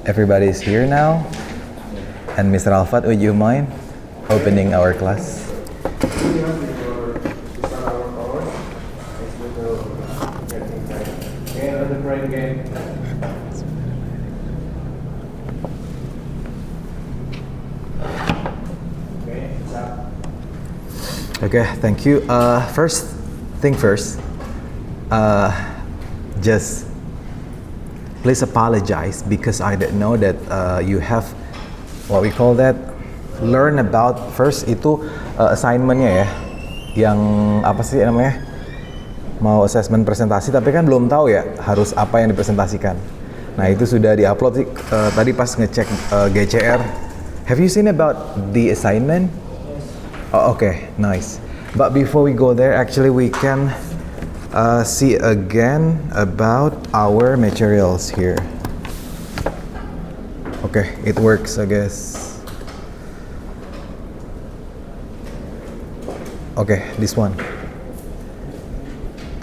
everybody's here now. And Mr. Alfat, would you mind opening our class? Okay, thank you. First thing first, just please apologize because I didn't know that you have what we call that learn about first itu assignmentnya ya, yang apa sih namanya, mau assessment presentasi tapi kan belum tahu ya harus apa yang dipresentasikan. Nah itu sudah diupload sih tadi pas ngecek GCR. Have you seen about the assignment? Oh, okay, nice. But before we go there, actually we can see again about our materials here. Okay, it works, I guess. Okay, this one.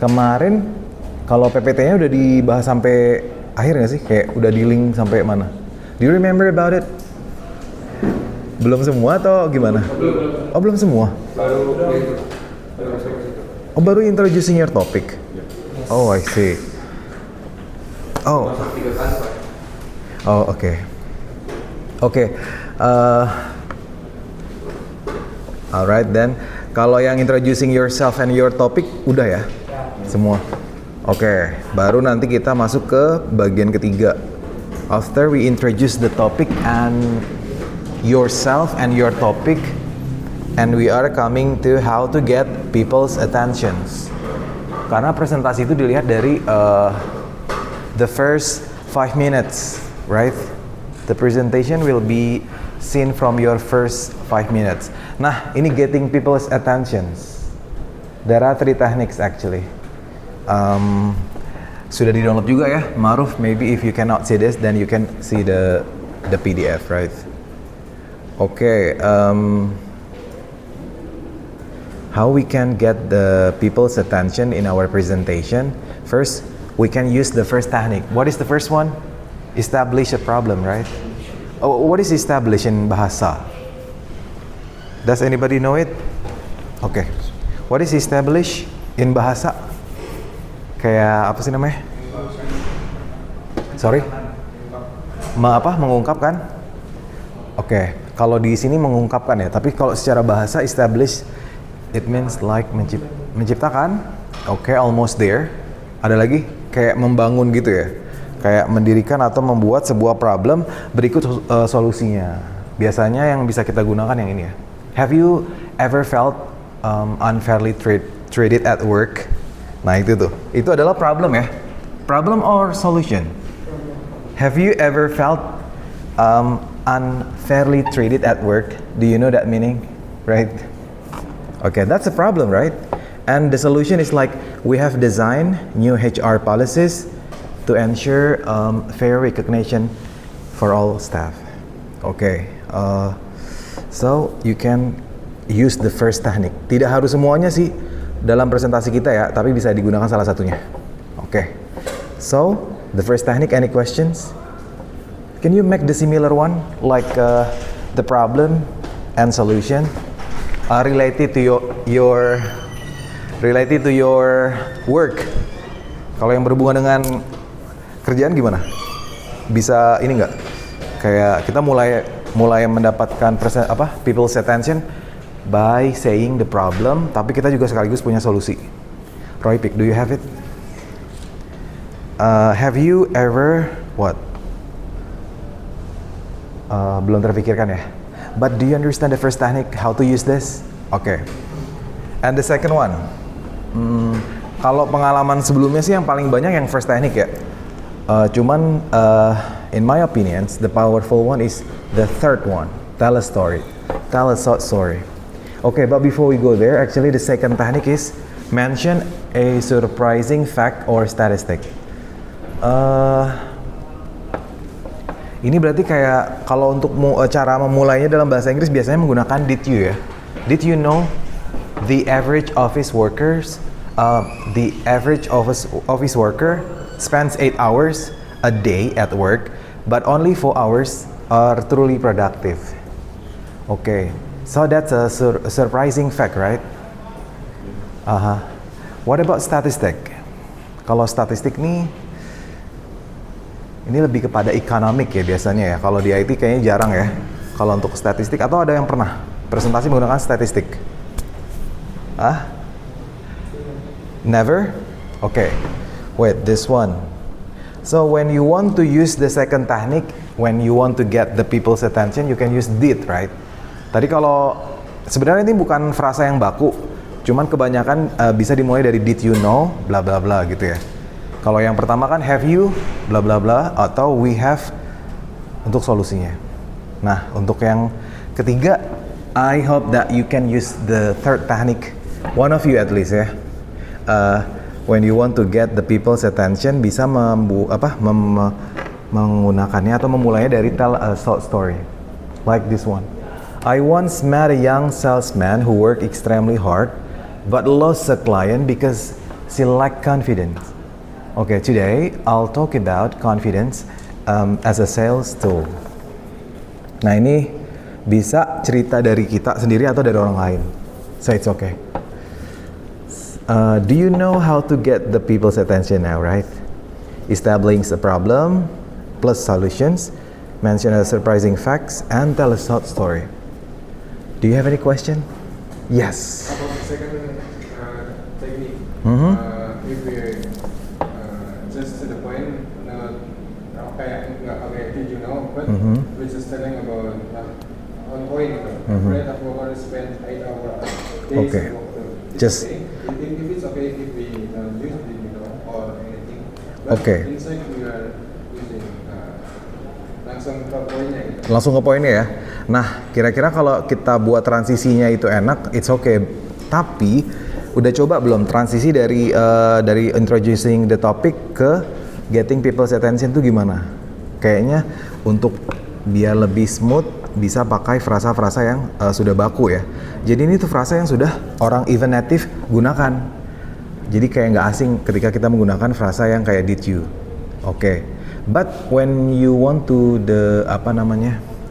Kemarin kalau PPT-nya udah dibahas sampai akhir nggak sih? Kayak udah di-link sampai mana? Do you remember about it? Belum semua atau gimana? Belum. Oh, belum semua? Oh, baru introducing your topic? Oh, I see. Oh. Oh, okay. Okay. Alright then. Kalau yang introducing yourself and your topic udah ya? Semua? Oke. Baru nanti kita masuk ke bagian ketiga. After we introduce the topic and yourself and your topic, and we are coming to how to get people's attentions. Karena presentasi itu dilihat dari the first 5 minutes, right? The presentation will be seen from your first 5 minutes. Nah, ini getting people's attentions. There are 3 techniques actually. Sudah di-download juga ya, Maruf. Maybe if you cannot see this, then you can see the PDF, right? Okay, how we can get the people's attention in our presentation? First, we can use the first technique. What is the first one? Establish a problem, right? Oh, what is establish in bahasa? Does anybody know it? Okay. What is establish in bahasa? Kayak apa sih namanya? Sorry? Mengungkapkan? Oke. Kalau di sini mengungkapkan ya, tapi kalau secara bahasa establish it means like menciptakan. Oke, almost there. Ada lagi kayak membangun gitu ya. Kayak mendirikan atau membuat sebuah problem berikut solusinya. Biasanya yang bisa kita gunakan yang ini ya. Have you ever felt unfairly treated at work? Nah, itu tuh. Itu adalah problem ya. Problem or solution? Have you ever felt unfairly treated at work? Do you know that meaning? Right? Okay, that's a problem, right? And the solution is like we have designed new HR policies to ensure fair recognition for all staff. Okay, so you can use the first technique. Tidak harus semuanya sih dalam presentasi kita ya, tapi bisa digunakan salah satunya. Okay, so the first technique. Any questions? Can you make the similar one, like the problem and solution, related to your work? Kalau yang berhubungan dengan kerjaan gimana? Bisa ini nggak? Kayak kita mulai mendapatkan people's attention by saying the problem, tapi kita juga sekaligus punya solusi. Roypik, do you have it? Have you ever what? Belum terpikirkan ya. But do you understand the first technique, how to use this? Okay. And the second one, kalau pengalaman sebelumnya sih yang paling banyak yang first technique ya. Cuman in my opinions, the powerful one is the third one. Tell a story. Tell a short story. Okay, but before we go there, actually the second technique is mention a surprising fact or statistic. Ini berarti kayak kalau untuk cara memulainya dalam bahasa Inggris biasanya menggunakan did you ya. Did you know the average office worker spends 8 hours a day at work, but only 4 hours are truly productive. Okay, so that's a surprising fact, right? What about statistic? Kalau statistik nih, ini lebih kepada economic ya biasanya ya. Kalau di IT kayaknya jarang ya. Kalau untuk statistik, atau ada yang pernah presentasi menggunakan statistik? Never? Okay. Wait, this one. So when you want to use the second technique, when you want to get the people's attention, you can use did, right? Tadi kalau sebenarnya ini bukan frasa yang baku, cuman kebanyakan bisa dimulai dari did you know, bla bla bla gitu ya. Kalau yang pertama kan have you, bla bla bla, atau we have untuk solusinya. Nah, untuk yang ketiga, I hope that you can use the third technique, one of you at least ya. When you want to get the people's attention, bisa menggunakannya atau memulainya dari tell a short story, like this one. I once met a young salesman who worked extremely hard, but lost a client because she lacked confidence. Okay, today I'll talk about confidence as a sales tool. Nah, ini bisa cerita dari kita sendiri atau dari orang lain. So it's okay. Do you know how to get the people's attention now, right? Establishing a problem plus solutions, mention a surprising facts, and tell a short story. Do you have any question? Yes. About the second technique, if we just to the point, okay, did you know? But we're just telling about on point. Right, I've already spent 8 hours days. Okay. Just. If it's okay if we use did you know or anything. But Okay. inside we are using langsung ke poinnya. Langsung ke poinnya ya. Nah, kira-kira kalau kita buat transisinya itu enak, it's okay. Tapi udah coba belum transisi dari introducing the topic ke getting people's attention itu gimana? Kayaknya untuk biar lebih smooth bisa pakai frasa-frasa yang sudah baku ya. Jadi ini tuh frasa yang sudah orang even native gunakan. Jadi kayak nggak asing ketika kita menggunakan frasa yang kayak did you. Oke. But when you want to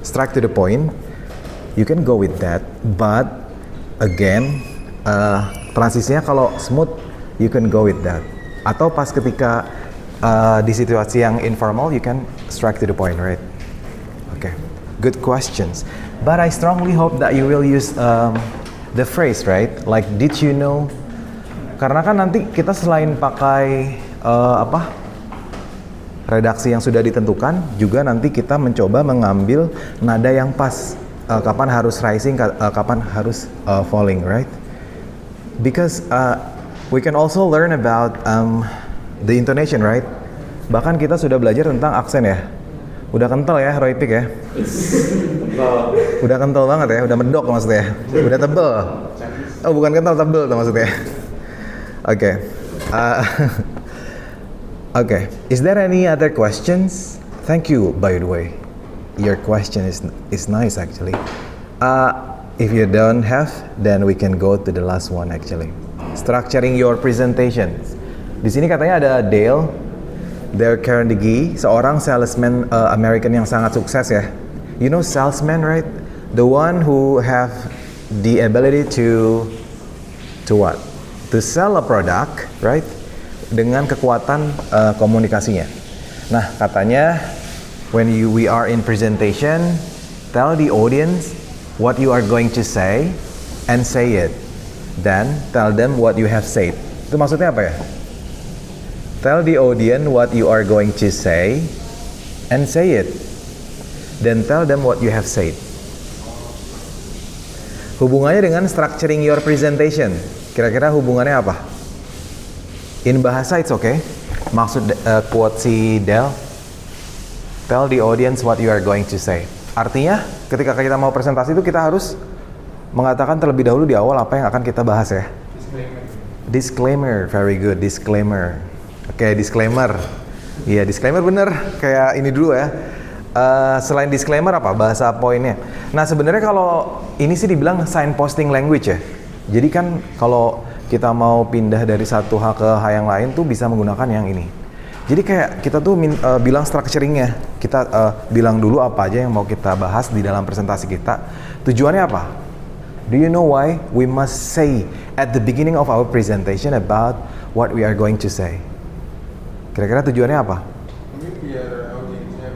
strike to the point, you can go with that. But again, transisinya kalau smooth, you can go with that. Atau pas ketika di situasi yang informal, you can strike to the point, right? Okay, good questions. But I strongly hope that you will use the phrase, right? Like, did you know? Karena kan nanti kita selain pakai redaksi yang sudah ditentukan, juga nanti kita mencoba mengambil nada yang pas. Kapan harus rising, kapan harus falling, right? Because we can also learn about the intonation, right? Bahkan kita sudah belajar tentang aksen ya. Udah kental ya, Roy Pick ya? Udah kental banget ya, udah medok maksudnya. Udah tebel. Oh, bukan kental, tebel tuh maksudnya. Oke. Okay. Is there any other questions? Thank you, by the way. Your question is nice actually. If you don't have, then we can go to the last one actually. Structuring your presentation. Di sini katanya ada Dale Carnegie, seorang salesman American yang sangat sukses ya. You know salesman, right? The one who have the ability to what? To sell a product, right? Dengan kekuatan komunikasinya. Nah, katanya when we are in presentation, tell the audience what you are going to say and say it. Then tell them what you have said. Itu maksudnya apa ya? Tell the audience what you are going to say and say it. Then tell them what you have said. Hubungannya dengan structuring your presentation. Kira-kira hubungannya apa? In bahasa it's okay. Maksud quote si Dale, tell the audience what you are going to say. Artinya ketika kita mau presentasi itu kita harus mengatakan terlebih dahulu di awal apa yang akan kita bahas ya. Disclaimer, very good, disclaimer. Oke, disclaimer. Iya, disclaimer bener. Kayak ini dulu ya. Selain disclaimer apa? Bahasa poinnya. Nah, sebenarnya kalau ini sih dibilang signposting language ya. Jadi kan kalau kita mau pindah dari satu hal ke hal yang lain tuh bisa menggunakan yang ini. Jadi kayak kita tuh bilang structuringnya, kita bilang dulu apa aja yang mau kita bahas di dalam presentasi kita. Tujuannya apa? Do you know why we must say at the beginning of our presentation about what we are going to say? Kira-kira tujuannya apa? Mungkin biar audiensnya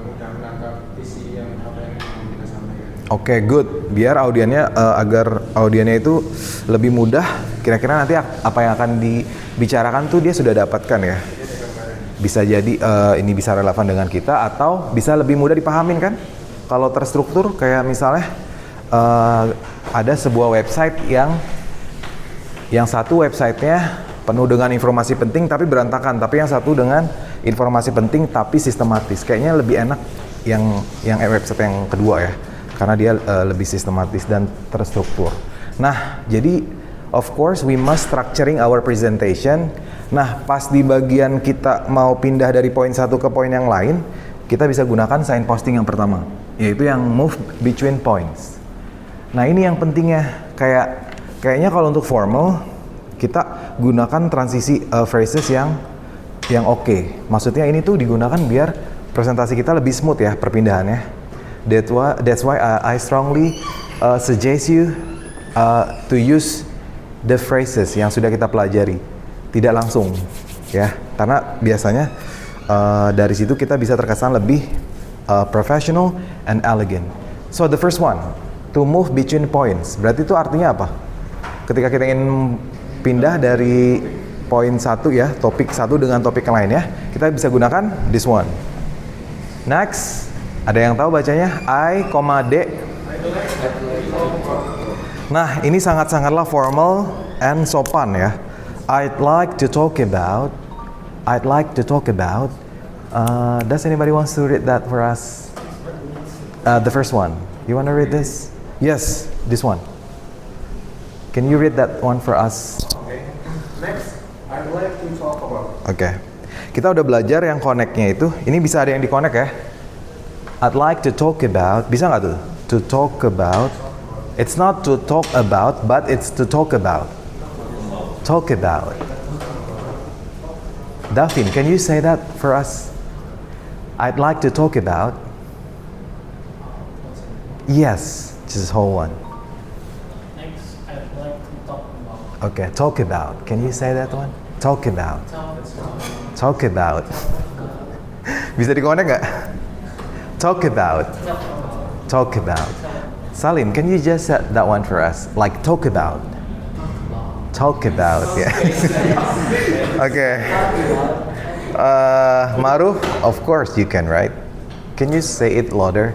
mudah menangkap isi yang apa yang mau kita sampaikan. Oke, good. Biar agar audiennya itu lebih mudah. Kira-kira nanti apa yang akan dibicarakan tuh dia sudah dapatkan ya. Bisa jadi ini bisa relevan dengan kita atau bisa lebih mudah dipahamin kan? Kalau terstruktur kayak misalnya ada sebuah website yang satu websitenya penuh dengan informasi penting tapi berantakan, tapi yang satu dengan informasi penting tapi sistematis. Kayaknya lebih enak yang website yang kedua ya, karena dia lebih sistematis dan terstruktur. Nah, jadi of course we must structuring our presentation. Nah, pas di bagian kita mau pindah dari poin satu ke poin yang lain, kita bisa gunakan signposting yang pertama, yaitu yang move between points. Nah, ini yang pentingnya. Kayaknya kalau untuk formal kita gunakan transisi phrases yang oke. Maksudnya ini tuh digunakan biar presentasi kita lebih smooth ya perpindahannya. That's why I strongly suggest you to use the phrases yang sudah kita pelajari, tidak langsung ya, karena biasanya dari situ kita bisa terkesan lebih professional and elegant. So the first one, to move between points. Berarti itu artinya apa? Ketika kita ingin pindah dari poin satu ya, topik satu dengan topik yang lain ya, kita bisa gunakan this one. Next, ada yang tahu bacanya I, D. Nah, ini sangatlah formal and sopan ya. I'd like to talk about. Does anybody wants to read that for us? The first one. You want to read this? Yes, this one. Can you read that one for us? Okay. Next, I'd like to talk about. Oke. Kita udah belajar yang connect-nya itu. Ini bisa ada yang di-connect ya. I'd like to talk about. Bisa nggak tuh? To talk about. It's not to talk about, but it's to talk about. Talk about. Davin, can you say that for us? I'd like to talk about. Yes, just whole one. Next, I'd like to talk about. Okay, talk about. Can you say that one? Talk about. Talk about. Bisa di-connect nggak? Talk about. Talk about. Salim, can you just set that one for us? Like talk about. Talk about, yeah. Okay. Maruf, of course you can, right? Can you say it louder?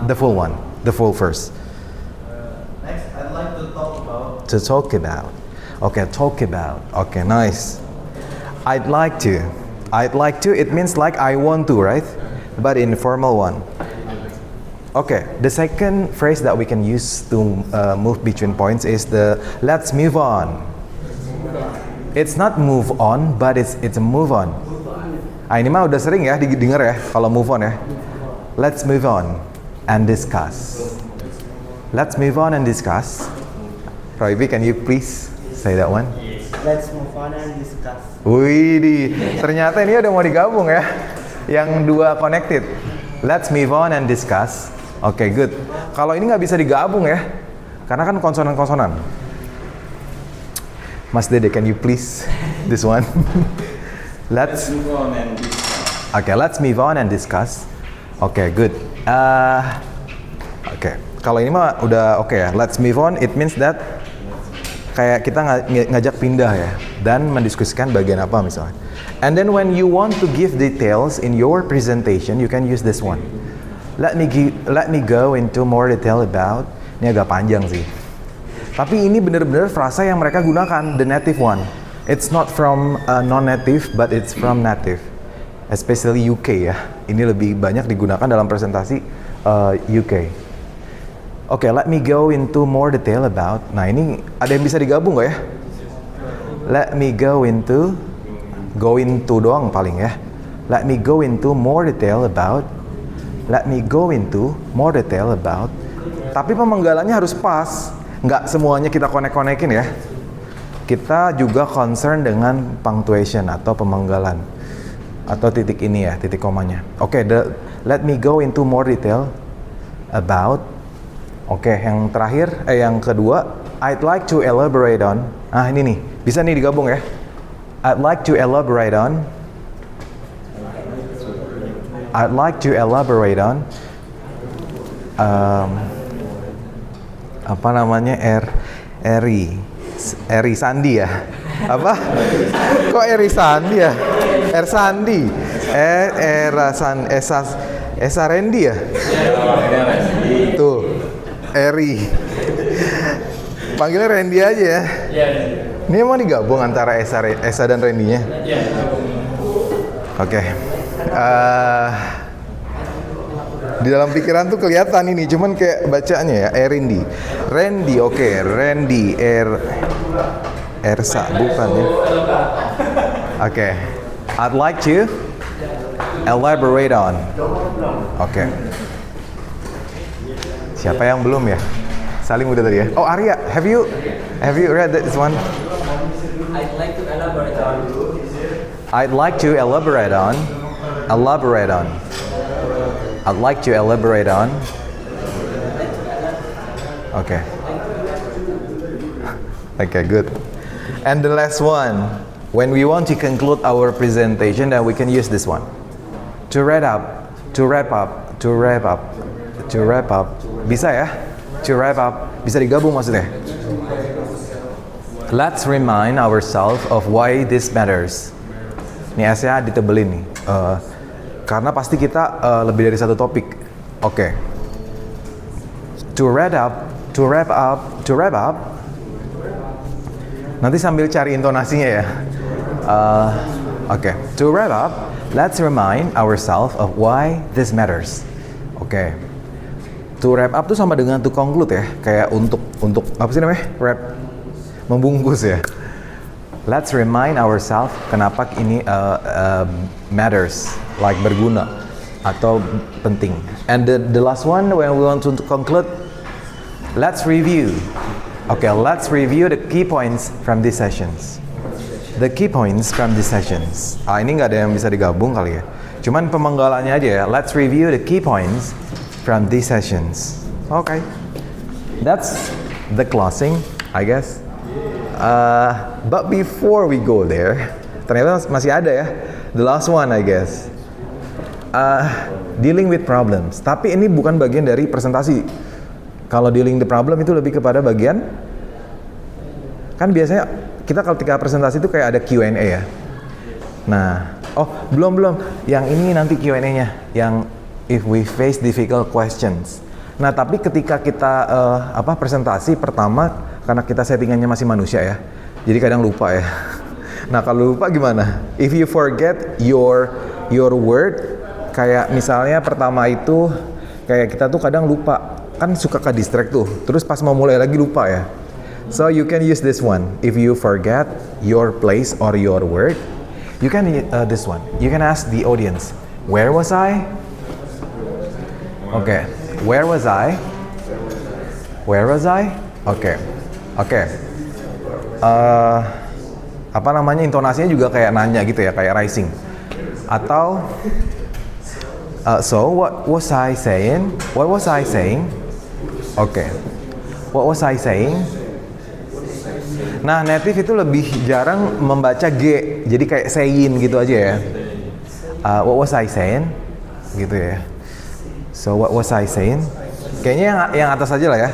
The full one. The full first. Next, I'd like to talk about. To talk about. Okay, talk about. Okay, nice. I'd like to. I'd like to, it means like I want to, right? But in formal one. Okay, the second phrase that we can use to move between points is the let's move on. It's not move on, but it's a move on. Ah, ini mah udah sering ya didengar ya kalau move on ya. Let's move on and discuss. Let's move on and discuss. Roybi, can you please say that one? Let's move on and discuss. Wih, ternyata ini udah mau digabung ya. Yang dua connected. Let's move on and discuss. Oke, good. Kalau ini nggak bisa digabung ya, karena kan konsonan-konsonan. Mas Dede, can you please this one? Let's move on and discuss. Okay, let's move on and discuss. Oke, good. Oke, kalau ini mah udah oke ya. Let's move on. It means that kayak kita ngajak pindah ya dan mendiskusikan bagian apa misalnya. And then when you want to give details in your presentation, you can use this one. Let me go into more detail about. Ini agak panjang sih. Tapi ini benar-benar frasa yang mereka gunakan, the native one. It's not from non-native, but it's from native. Especially UK ya. Ini lebih banyak digunakan dalam presentasi UK. Oke, let me go into more detail about. Nah, ini ada yang bisa digabung nggak ya? Let me go into doang paling ya. Let me go into more detail about. Let me go into more detail about. Tapi pemenggalannya harus pas. Nggak semuanya kita konek-konekin ya. kita juga concern dengan punctuation atau pemenggalan atau titik ini ya, titik komanya. Oke, let me go into more detail about. Oke, yang terakhir, yang kedua, I'd like to elaborate on. Ah, ini nih, bisa nih digabung ya. I'd like to elaborate on. I'd like to elaborate on. Apa namanya? Eri Sandi ya? Apa? Kok Eri Sandi ya? Sandi. Esa Randy ya? Tuh, Eri. Panggilnya Randy aja ya? Ini emang digabung antara Esa dan Randy-nya? Oke. Di dalam pikiran tuh kelihatan ini, cuman kayak bacanya ya, Randy, oke, Randy, Ersa, bukan ya. Oke, I'd like to elaborate on. Oke. Siapa yang belum ya? Salim udah tadi ya. Oh, Arya, have you read this one? I'd like to elaborate on. I'd like to elaborate on. I'd like to elaborate on. Okay. Okay, good. And the last one, when we want to conclude our presentation, then we can use this one. To wrap up. Bisa ya? To wrap up. Bisa digabung maksudnya. Let's remind ourselves of why this matters. Ini S-nya ditebelin nih. Karena pasti kita lebih dari satu topik. Oke. To wrap up. Nanti sambil cari intonasinya ya. Oke. To wrap up, let's remind ourselves of why this matters. Oke. To wrap up tuh sama dengan to conclude ya. Kayak untuk apa sih namanya? Wrap. Membungkus ya. Let's remind ourselves kenapa ini matters, like berguna atau penting. And the last one, when we want to conclude, let's review. Okay, let's review the key points from these sessions. The key points from these sessions. Ini nggak ada yang bisa digabung kali ya. Cuman pemenggalannya aja ya. Let's review the key points from these sessions. Okay, that's the closing, I guess. But before we go there, ternyata masih ada ya. The last one, I guess. Dealing with problems. Tapi ini bukan bagian dari presentasi. Kalau dealing the problem itu lebih kepada bagian, kan biasanya kita ketika presentasi itu kayak ada Q&A ya. Nah, belum. Yang ini nanti Q&A-nya. Yang if we face difficult questions. Nah, tapi ketika kita presentasi pertama, karena kita settingannya masih manusia ya, jadi kadang lupa ya. Nah, kalau lupa gimana? If you forget your word, kayak misalnya pertama itu kayak kita tuh kadang lupa, kan suka ke distract tuh. Terus pas mau mulai lagi lupa ya. So you can use this one. If you forget your place or your word, you can this one. You can ask the audience, where was I? Okay, where was I? Where was I? Okay. Apa namanya, intonasinya juga kayak nanya gitu ya, kayak rising. Atau so what was I saying? What was I saying? Okay. What was I saying? Nah, native itu lebih jarang membaca G, jadi kayak saying gitu aja ya. What was I saying? Gitu ya. So what was I saying? Kayaknya yang atas aja lah ya.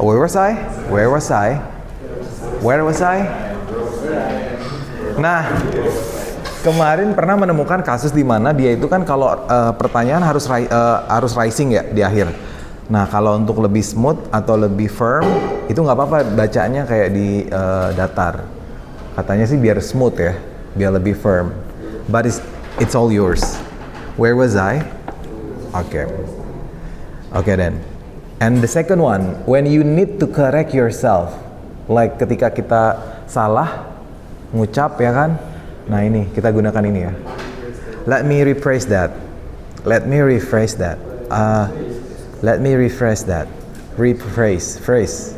Where was I? Where was I? Where was I? Nah, kemarin pernah menemukan kasus di mana dia itu kan kalau pertanyaan harus rising ya di akhir. Nah, kalau untuk lebih smooth atau lebih firm itu nggak apa-apa bacaannya kayak di datar. Katanya sih biar smooth ya, biar lebih firm. But it's all yours. Where was I? Okay then. And the second one, when you need to correct yourself, like ketika kita salah ngucap ya kan. Nah, ini kita gunakan ini ya. Let me rephrase that. Let me rephrase that. Phrase.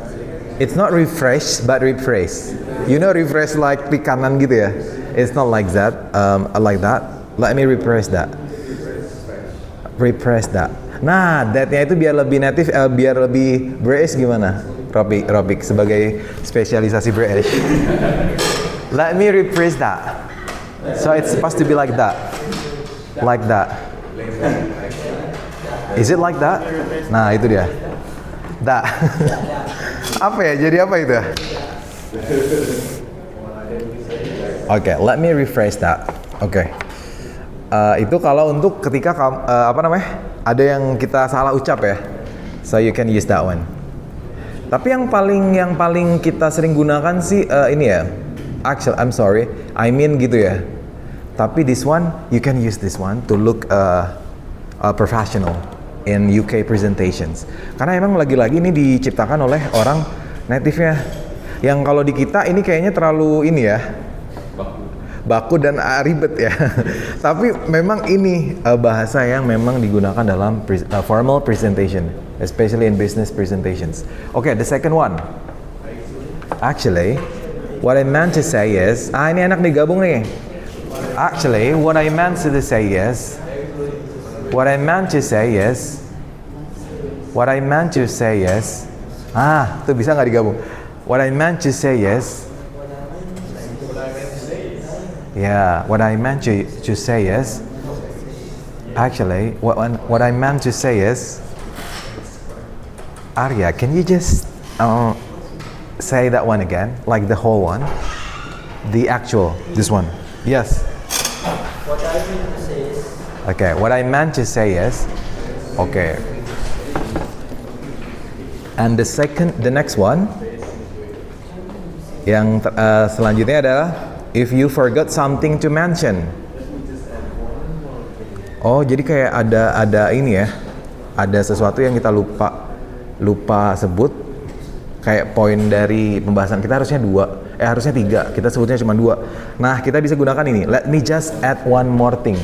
It's not refresh, but rephrase. You know refresh like klik kanan gitu ya? It's not like that. Like that. Let me rephrase that. Rephrase that. Nah, that-nya itu biar lebih native, biar lebih British gimana? Robik sebagai spesialisasi British. Let me rephrase that. So it's supposed to be like that. Like that. Is it like that? Nah, itu dia. That. Apa ya? Jadi apa itu? Oke, let me rephrase that. Oke. Itu kalau untuk ketika apa namanya? Ada yang kita salah ucap ya. So you can use that one. Tapi yang paling kita sering gunakan sih ini ya. Actually, I'm sorry. I mean gitu ya. Tapi this one, you can use this one to look professional in UK presentations. Karena emang lagi-lagi ini diciptakan oleh orang native-nya. Yang kalau di kita ini kayaknya terlalu ini ya. Baku dan ribet ya. Tapi memang ini bahasa yang memang digunakan dalam formal presentation, especially in business presentations. Okay, the second one. Actually, what I meant to say is, ini enak digabung nih. Actually, what I meant to say is, tuh bisa nggak digabung? What I meant to say is, yeah, what I meant to say is, actually, what I meant to say is, Arya, can you just say that one again, like the whole one, the actual, this one? Yes. What I meant to say is. Okay, what I meant to say is, okay. And the next one, yang selanjutnya adalah, if you forgot something to mention. Oh, jadi kayak ada ini ya, ada sesuatu yang kita lupa sebut, kayak poin dari pembahasan kita harusnya harusnya 3, kita sebutnya cuma 2. Nah, kita bisa gunakan ini, let me just add one more thing.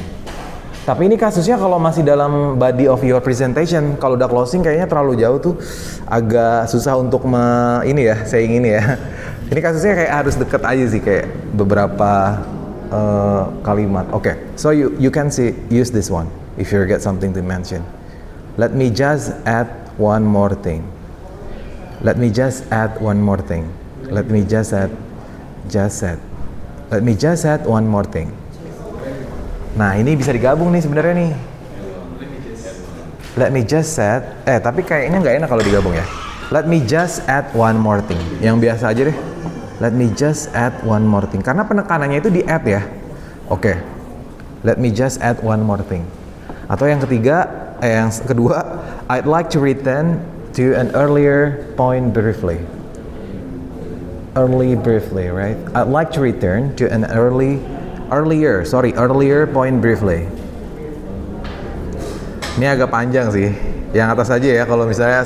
Tapi ini kasusnya kalau masih dalam body of your presentation, kalau udah closing kayaknya terlalu jauh tuh, agak susah untuk ini ya, saying ini ya. Ini kasusnya kayak harus deket aja sih, kayak beberapa kalimat. Okay, so you can use this one if you get something to mention. Let me just add one more thing. Let me just add one more thing. Let me just add one more thing. Nah, ini bisa digabung nih sebenarnya nih. Let me just add, tapi kayaknya nggak enak kalau digabung ya. Let me just add one more thing. Yang biasa aja deh. Let me just add one more thing. Karena penekanannya itu di add ya. Oke. Let me just add one more thing. Atau yang kedua, I'd like to return to an earlier point briefly. Briefly, right? I'd like to return to an earlier point briefly. Ini agak panjang sih. Yang atas aja ya, kalau misalnya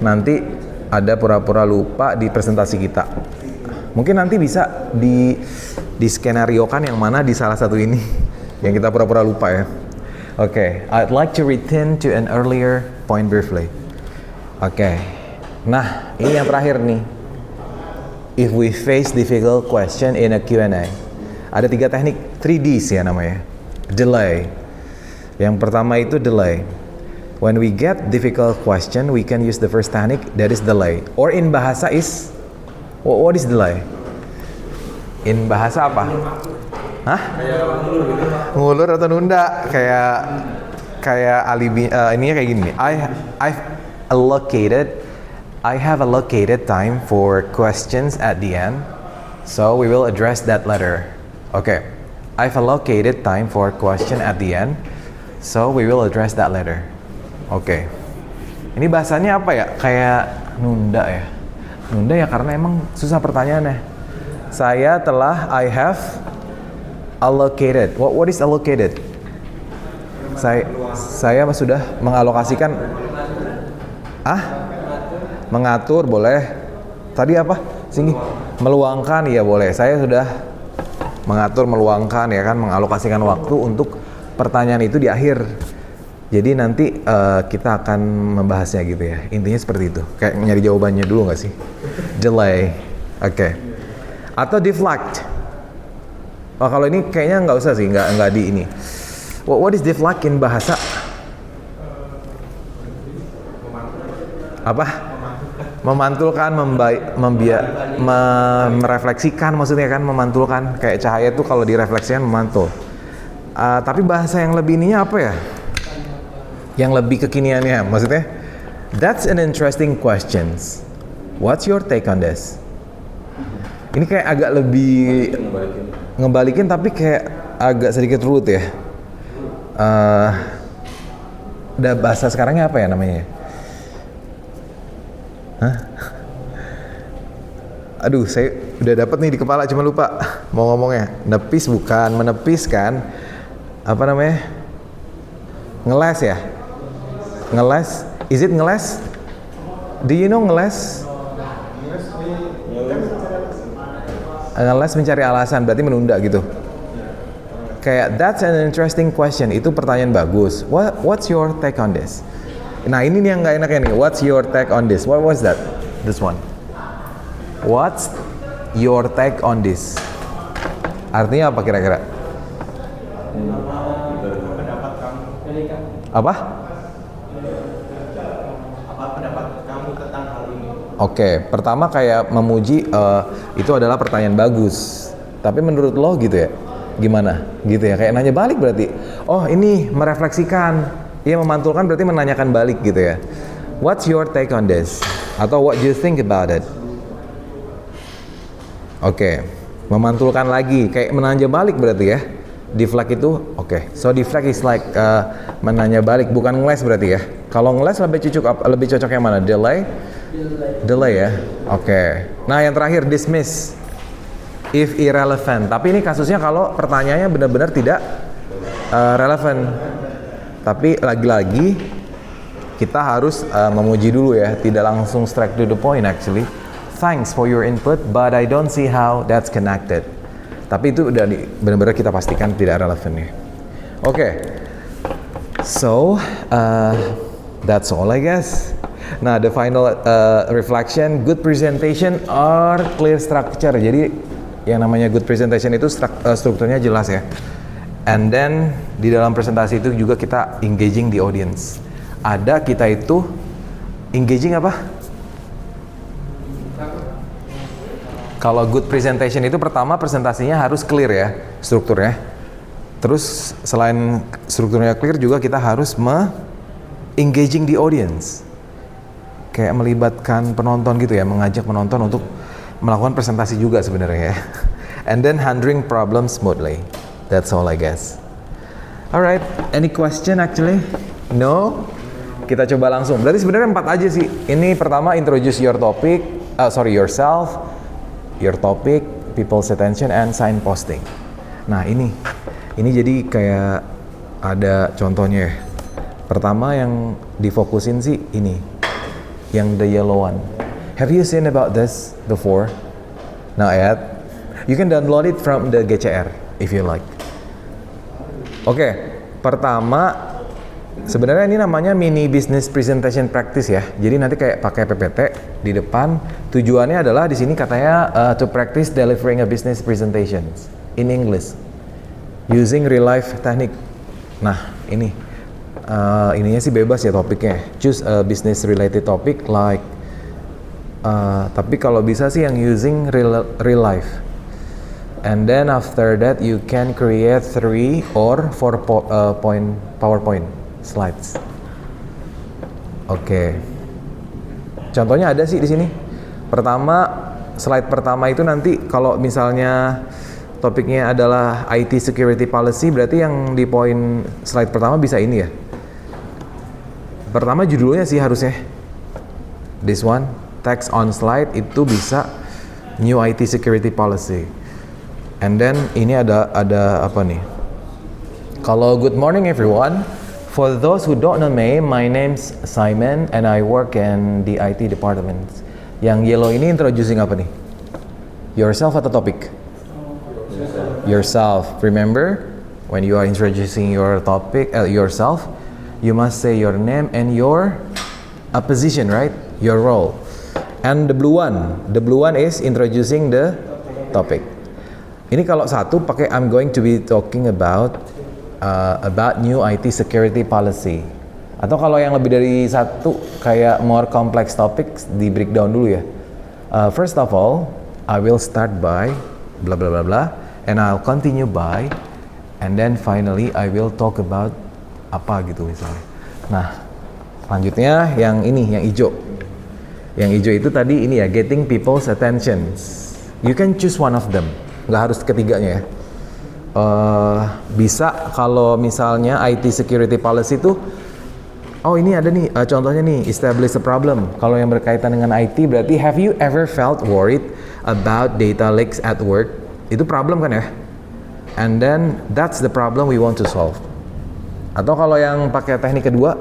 nanti ada pura-pura lupa di presentasi kita. Mungkin nanti bisa di skenariokan yang mana di salah satu ini yang kita pura-pura lupa ya. Oke, I'd like to return to an earlier point briefly. Oke. Nah, ini yang terakhir nih. If we face difficult question in a Q&A. Ada 3 teknik 3Ds ya namanya. Delay. Yang pertama itu delay. When we get difficult question, we can use the first technique, that is delay. Or in bahasa is, what is delay? In bahasa apa? Hah? Ngulur atau nunda? Kayak alibi. Ininya kayak gini. I have allocated time for questions at the end, so we will address that later. Okay, I've allocated time for question at the end, so we will address that later. Oke. Ini bahasanya apa ya? Kayak nunda ya. Nunda ya karena emang susah pertanyaannya. I have allocated. What is allocated? Saya sudah mengalokasikan. Mengatur boleh. Tadi apa? Sini. Meluangkan ya boleh. Saya sudah mengatur, meluangkan ya kan, mengalokasikan waktu untuk pertanyaan itu di akhir Jadi nanti kita akan membahasnya gitu ya. Intinya seperti itu. Kayak nyari jawabannya dulu nggak sih? Delay. Oke. Atau deflect. Oh, kalau ini kayaknya nggak usah sih, nggak di ini. What is deflect in bahasa? Apa? Memantulkan, merefleksikan, maksudnya kan memantulkan. Kayak cahaya itu kalau direfleksikan memantul. Tapi bahasa yang lebih ininya apa ya? Yang lebih kekiniannya, maksudnya? That's an interesting question. What's your take on this? Ini kayak agak lebih ngebalikin, tapi kayak agak sedikit rude ya. Bahasa sekarangnya apa ya namanya? Hah? Aduh, saya udah dapat nih di kepala, cuma lupa mau ngomongnya. Nepis bukan, menepis kan? Apa namanya? Ngeles ya? Ngeles? Is it ngeles? Do you know ngeles? Ngeles mencari alasan, berarti menunda gitu. Kayak that's an interesting question. Itu pertanyaan bagus. What's your take on this? Nah ini nih yang nggak enaknya nih. What's your take on this? What was that? This one. What's your take on this? Artinya apa kira-kira? Pendapat kamu. Apa? Apa pendapat kamu tentang hal ini? Oke, pertama kayak memuji itu adalah pertanyaan bagus. Tapi menurut lo gitu ya? Gimana? Gitu ya? Kayak nanya balik berarti. Oh ini merefleksikan. Iya memantulkan berarti menanyakan balik gitu ya. What's your take on this? Atau what do you think about it? Oke, memantulkan lagi. Kayak menanya balik berarti ya. Deflect itu, oke. So deflect is like menanya balik, bukan ngeles berarti ya. Kalau ngeles lebih cocok yang mana? Delay? Delay ya. Oke. Nah yang terakhir dismiss. If irrelevant. Tapi ini kasusnya kalau pertanyaannya benar-benar tidak relevan. Tapi lagi-lagi kita harus memuji dulu ya, tidak langsung straight to the point actually. Thanks for your input, but I don't see how that's connected. Tapi itu udah benar-benar kita pastikan tidak relevan ya. Oke. So that's all I guess. Nah, the final reflection, good presentation or clear structure. Jadi yang namanya good presentation itu strukturnya jelas ya. And then di dalam presentasi itu juga kita engaging the audience. Ada kita itu engaging apa? Kalau good presentation itu pertama presentasinya harus clear ya strukturnya. Terus selain strukturnya clear juga kita harus engaging the audience. Kayak melibatkan penonton gitu ya, mengajak penonton untuk melakukan presentasi juga sebenarnya ya. And then handling problems smoothly. That's all I guess. Alright, any question actually? No? Kita coba langsung. Berarti sebenarnya 4 aja sih. Ini pertama introduce your topic, yourself, your topic, people's attention, and signposting. Nah ini jadi kayak ada contohnya ya. Pertama yang difokusin sih ini, yang the yellow one. Have you seen about this before? Not yet. You can download it from the GCR if you like. Oke, pertama sebenarnya ini namanya mini business presentation practice ya. Jadi nanti kayak pakai PPT di depan. Tujuannya adalah di sini katanya to practice delivering a business presentation in English using real life technique. Nah, ininya sih bebas ya topiknya. Choose a business related topic like tapi kalau bisa sih yang using real life. And then after that you can create 3 or 4 point PowerPoint slides. Oke. Contohnya ada sih di sini. Pertama, slide pertama itu nanti kalau misalnya topiknya adalah IT security policy, berarti yang di poin slide pertama bisa ini ya. Pertama judulnya sih harusnya. This one, text on slide itu bisa new IT security policy. And then ini ada apa nih? Kalau good morning everyone. For those who don't know me, my name's Simon and I work in the IT department. Yang yellow ini introducing apa nih? Yourself atau topic? Yourself. Remember when you are introducing your topic, yourself, you must say your name and your position, right? Your role. And the blue one is introducing the topic. Ini kalau satu pakai I'm going to be talking about new IT security policy. Atau kalau yang lebih dari satu kayak more complex topics di breakdown dulu ya. First of all, I will start by blah blah blah blah, and I'll continue by, and then finally I will talk about apa gitu misalnya. Nah, selanjutnya yang ini, yang hijau. Yang hijau itu tadi ini ya, getting people's attention. You can choose one of them, nggak harus ketiganya ya. Bisa kalau misalnya IT security policy itu, oh ini ada nih, contohnya nih, establish a problem. Kalau yang berkaitan dengan IT berarti have you ever felt worried about data leaks at work? Itu problem kan ya? And then that's the problem we want to solve. Atau kalau yang pakai teknik kedua,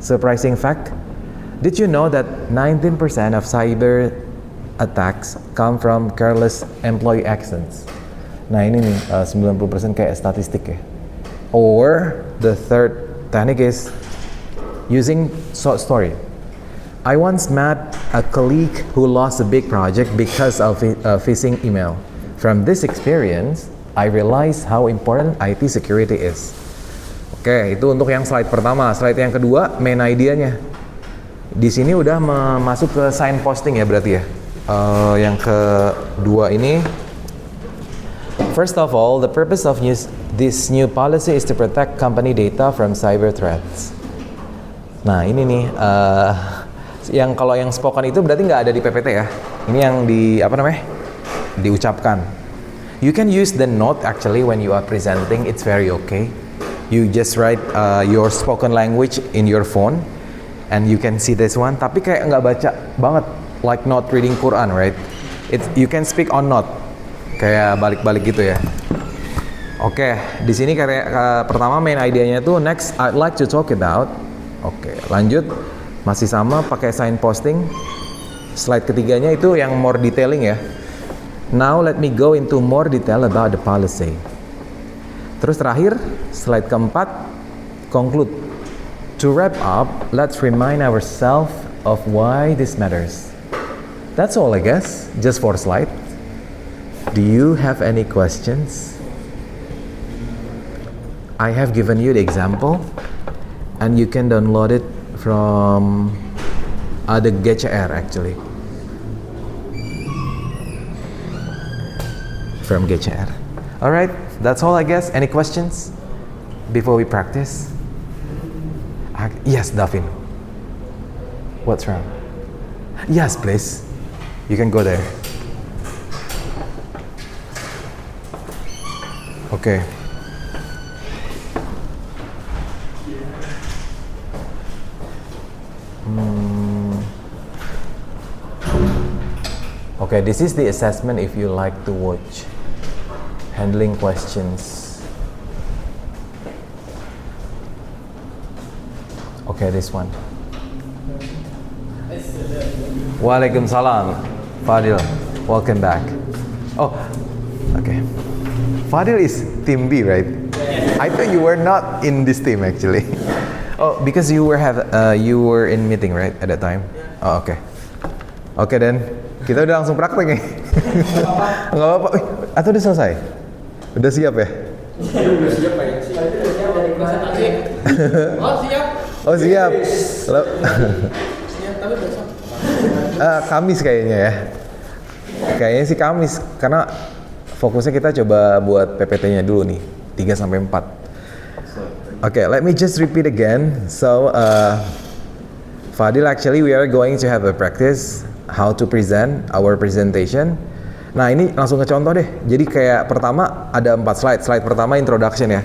surprising fact, did you know that 19% of cyber attacks come from careless employee actions? Nah ini nih, 90% kayak statistik ya. Or the third technique is using short story. I once met a colleague who lost a big project because of a phishing email. From this experience, I realized how important IT security is. Oke, itu untuk yang slide pertama. Slide yang kedua, main idea-nya. Di sini udah masuk ke sign posting ya berarti ya. Yang kedua ini, first of all, the purpose of this new policy is to protect company data from cyber threats. Nah ini nih, yang kalau yang spoken itu berarti nggak ada di PPT ya. Ini yang diucapkan. You can use the note actually when you are presenting, it's very okay. You just write your spoken language in your phone, and you can see this one. Tapi kayak nggak baca banget, like not reading Quran, right? You can speak on note, kayak balik-balik gitu ya. Oke, di sini kayak pertama main idenya tuh next I'd like to talk about. Oke, lanjut. Masih sama pakai sign posting. Slide ketiganya itu yang more detailing ya. Now let me go into more detail about the policy. Terus terakhir, slide keempat, conclude. To wrap up, let's remind ourselves of why this matters. That's all I guess, just 4 slides. Do you have any questions? I have given you the example. And you can download it from the GCR actually. From GCR. Alright, that's all I guess. Any questions before we practice? Yes, Davin. What's wrong? Yes, please. You can go there. Okay. Okay, this is the assessment if you like to watch. Handling questions. Okay, this one. Waalaikumsalam. Fadil, welcome back. Oh, okay. Fadil is team B, right? I thought you were not in this team actually. Oh, because you were in meeting, right, at that time? Oh, okay. Okay, then kita udah langsung praktek nih. Nggak apa-apa. Atau udah selesai? Udah siap ya? Udah siap Pak ya? Oh siap. Oh siap. Siap tapi besok. Kamis kayaknya ya. Kayaknya sih Kamis karena fokusnya kita coba buat PPT-nya dulu nih 3-4. Okay, let me just repeat again. So, Fadil, actually we are going to have a practice how to present our presentation. Nah ini langsung ke contoh deh. Jadi kayak pertama ada 4 slide. Slide pertama introduction ya.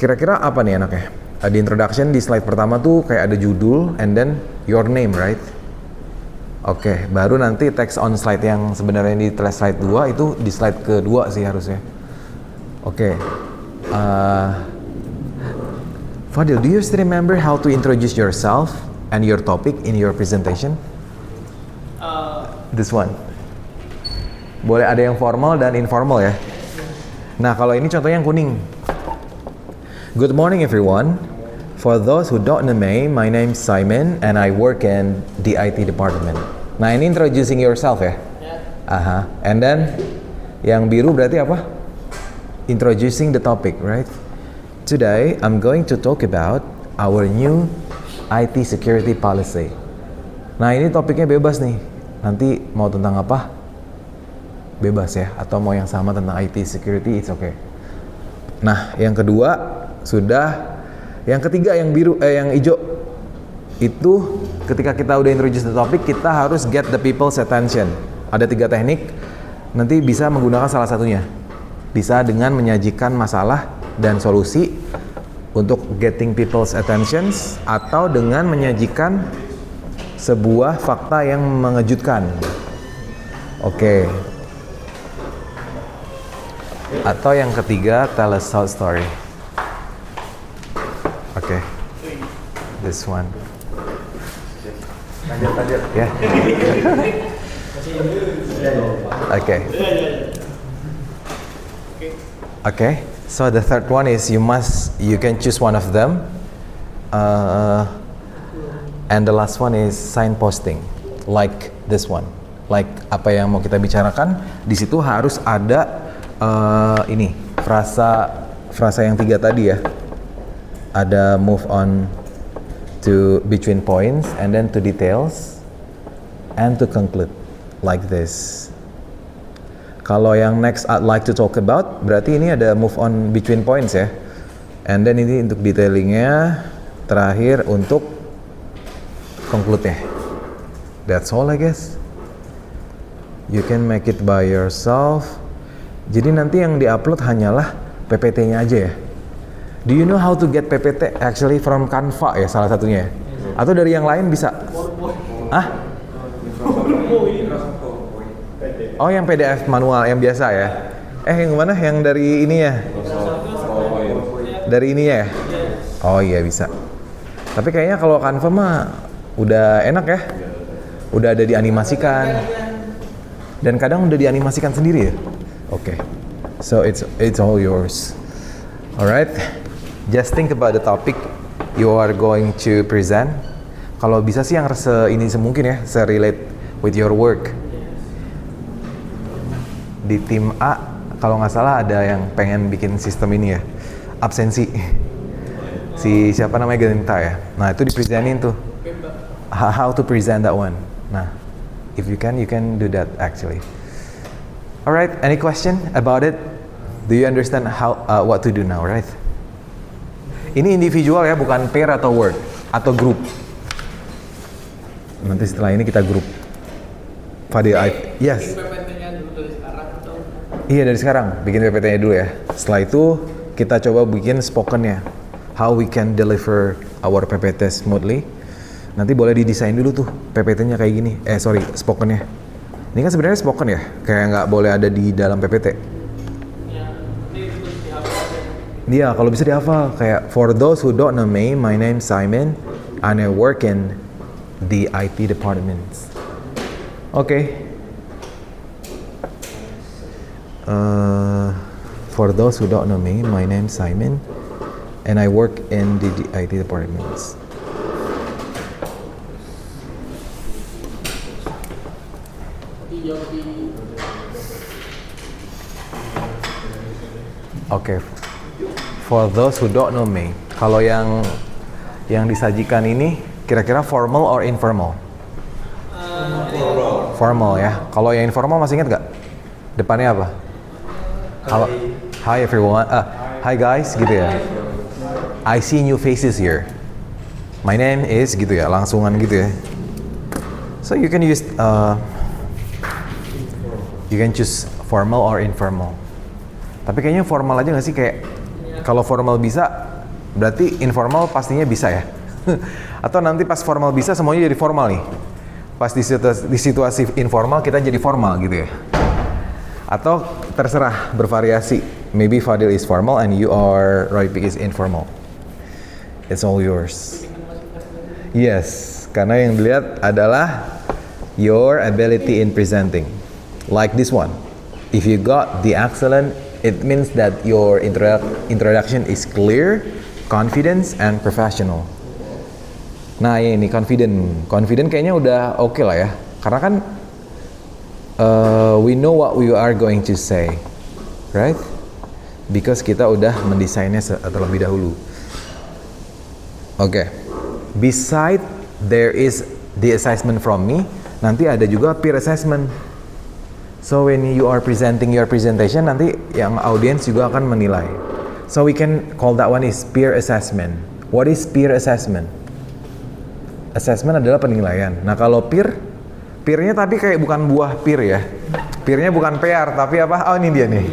Kira-kira apa nih enaknya? Di introduction di slide pertama tuh kayak ada judul and then your name, right? Oke, baru nanti text on slide yang sebenarnya di slide 2 itu di slide kedua sih harusnya. Oke. Fadil, do you still remember how to introduce yourself and your topic in your presentation? This one. Boleh ada yang formal dan informal ya. Nah, kalau ini contohnya yang kuning. Good morning everyone. For those who don't know me, my name's Simon and I work in the IT department. Nah, ini introducing yourself ya. Yeah. And then yang biru berarti apa? Introducing the topic, right? Today I'm going to talk about our new IT security policy. Nah, ini topiknya bebas nih. Nanti mau tentang apa? Bebas ya, atau mau yang sama tentang IT security, it's okay. Nah, yang kedua sudah. Yang ketiga yang biru, yang hijau itu ketika kita udah introduce the topic, kita harus get the people's attention. Ada 3 teknik, nanti bisa menggunakan salah satunya. Bisa dengan menyajikan masalah dan solusi untuk getting people's attentions, atau dengan menyajikan sebuah fakta yang mengejutkan. Oke. Atau yang ketiga, tell a short story. Okay, this one. Lanjut. Yeah. Okay. Okay. So the third one is you can choose one of them. And the last one is signposting, like this one. Like apa yang mau kita bicarakan, di situ harus ada ini frasa yang 3 tadi ya. Ada move on to between points and then to details and to conclude like this. Kalau yang next I'd like to talk about, berarti ini ada move on between points ya. And then ini untuk detailingnya, terakhir untuk conclude-nya. That's all I guess. You can make it by yourself. Jadi nanti yang diupload hanyalah PPT-nya aja ya. Do you know how to get PPT actually from Canva ya salah satunya? Atau dari yang lain bisa? Ah? Oh, yang PDF manual yang biasa ya? Yang mana? Yang dari ini ya? Dari ininya ya? Oh iya bisa. Tapi kayaknya kalau Canva mah udah enak ya? Udah ada dianimasikan. Dan kadang udah dianimasikan sendiri ya? Oke. So it's all yours. Alright. Just think about the topic you are going to present. Kalau bisa sih yang ini semungkin ya, relate with your work. Di tim A, kalau nggak salah ada yang pengen bikin sistem ini ya, absensi. Si siapa namanya Genta ya. Nah itu dipresentin tuh. How to present that one. Nah, if you can do that actually. Alright, any question about it? Do you understand what to do now, right? Ini individual ya, bukan pair atau word atau group. Nanti setelah ini kita grup. Fadil, yes. PPT-nya dulu dari sekarang atau? Iya dari sekarang, bikin PPT-nya dulu ya. Setelah itu kita coba bikin spoken-nya. How we can deliver our PPT smoothly. Nanti boleh didesain dulu tuh PPT-nya kayak gini. Spoken-nya. Ini kan sebenarnya spoken ya, kayak nggak boleh ada di dalam PPT. Iya, kalau bisa dihafal kayak for those who don't know me, my name's Simon and I work in the IT department. Okay. For those who don't know me, my name's Simon and I work in the IT department. Okay. For those who don't know me, kalau yang disajikan ini kira-kira formal or informal? Formal ya. Kalau yang informal masih ingat nggak? Depannya apa? Halo, hi everyone. Hi guys, gitu ya. I see new faces here. My name is gitu ya, langsungan gitu ya. So you can choose formal or informal. Tapi kayaknya formal aja nggak sih kayak? Kalau formal bisa, berarti informal pastinya bisa ya. Atau nanti pas formal bisa semuanya jadi formal nih. Pas di situasi informal kita jadi formal gitu ya. Atau terserah, bervariasi. Maybe Fadil is formal and you are Roypik is informal. It's all yours. Yes, karena yang dilihat adalah your ability in presenting. Like this one. If you got the excellent, it means that your introduction is clear, confidence and professional. Nah ini confident kayaknya udah oke lah ya, karena kan we know what we are going to say, right? Because kita udah mendesainnya terlebih dahulu. Oke. Beside there is the assessment from me, nanti ada juga peer assessment. So when you are presenting your presentation, nanti yang audience juga akan menilai. So we can call that one is peer assessment. What is peer assessment? Assessment adalah penilaian. Nah kalau peernya tapi kayak bukan buah peer ya. Peernya bukan PR tapi apa? Oh ini dia nih.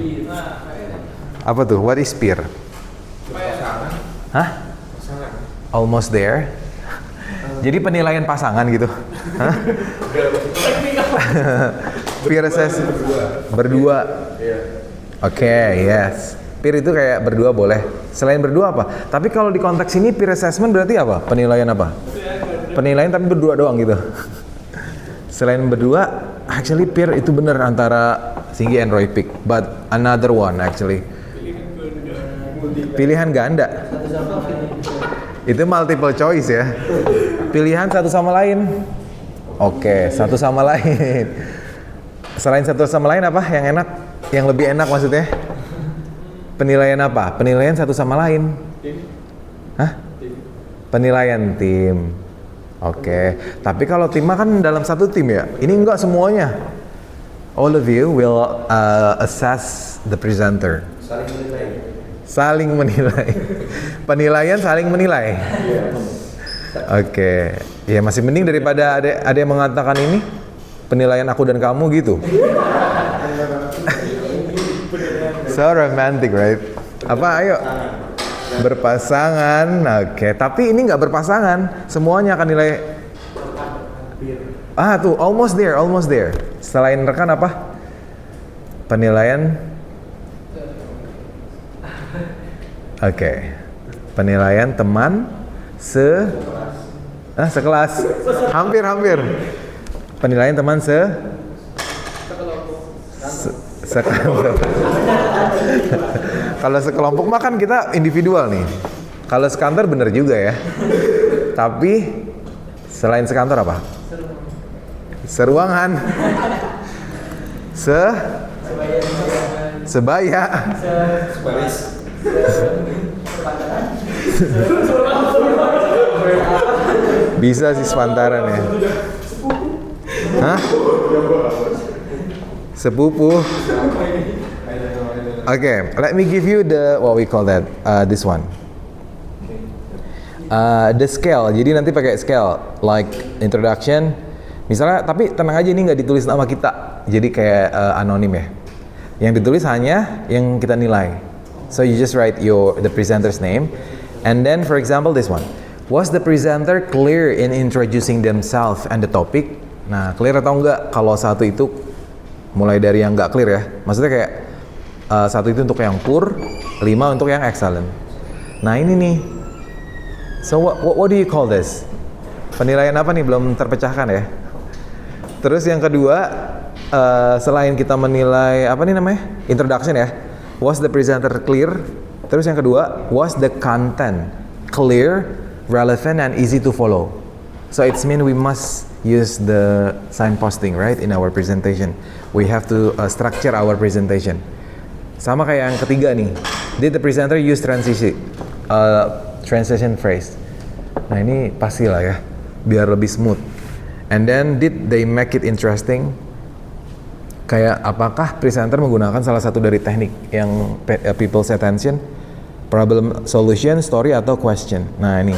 Apa tuh? What is peer? Hah? Almost there. Jadi penilaian pasangan gitu. Hah? Peer assessment berdua. Oke, yes. Peer itu kayak berdua boleh. Selain berdua apa? Tapi kalau di konteks ini peer assessment berarti apa? Penilaian apa? Penilaian tapi berdua doang gitu. Selain berdua, actually peer itu bener antara Singgi and Roy pick, but another one actually. Pilihan ganda. Itu multiple choice ya. Pilihan satu sama lain. Oke, satu sama lain. Selain satu sama lain apa yang enak? Yang lebih enak maksudnya? Penilaian apa? Penilaian satu sama lain. Hah? Penilaian tim. Oke. Tapi kalau tim mah kan dalam satu tim ya. Ini enggak semuanya. All of you will assess the presenter. Saling menilai. Penilaian saling menilai. Oke. Ya masih mending daripada ada yang mengatakan ini penilaian aku dan kamu gitu. So romantic, right? Apa? Ayo. Berpasangan. Oke. Tapi ini nggak berpasangan. Semuanya akan nilai. Ah tuh, almost there. Selain rekan apa? Penilaian. Oke. Penilaian teman sekelas. Hampir. Penilaian teman sekelompok. Kalau sekelompok mah kan kita individual nih. Kalau sekantor bener juga ya. Tapi selain sekantor apa? Seruangan. Sebaya. Bisa sih sepantaran ya. Hah? Sepupu. Okay, let me give you what we call that, this one. The scale. Jadi nanti pakai scale, like introduction. Misalnya, tapi tenang aja ini nggak ditulis nama kita. Jadi kayak anonim ya. Yang ditulis hanya yang kita nilai. So you just write the presenter's name, and then for example this one. Was the presenter clear in introducing themselves and the topic? Nah, clear atau enggak? Kalau satu itu mulai dari yang enggak clear ya. Maksudnya kayak satu itu untuk yang poor, 5 untuk yang excellent. Nah, ini nih. So what do you call this? Penilaian apa nih? Belum terpecahkan ya. Terus yang kedua, selain kita menilai apa nih namanya? Introduction ya. Was the presenter clear? Terus yang kedua, was the content clear, relevant and easy to follow? So it's mean we must use the signposting, right, in our presentation. We have to structure our presentation. Sama kayak yang ketiga nih. Did the presenter use transition phrase? Nah ini pasti lah ya, biar lebih smooth. And then did they make it interesting? Kayak apakah presenter menggunakan salah satu dari teknik yang people's attention, problem solution, story atau question. Nah ini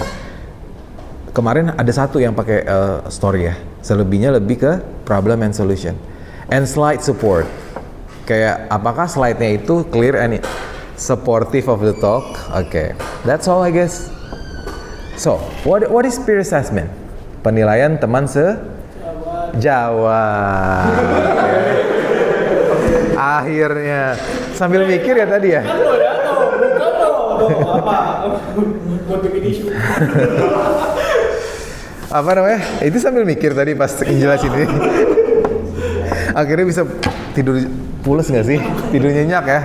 kemarin ada satu yang pakai story ya, selebihnya lebih ke problem and solution. And slide support, kayak apakah slide-nya itu clear and supportive of the talk. Okay, that's all I guess. So what is peer assessment? Penilaian teman sejawat. Akhirnya sambil mikir ya tadi ya. Apa namanya? Itu sambil mikir tadi pas ngejelasin ini. Akhirnya bisa tidur pules nggak sih? Tidur nyenyak ya?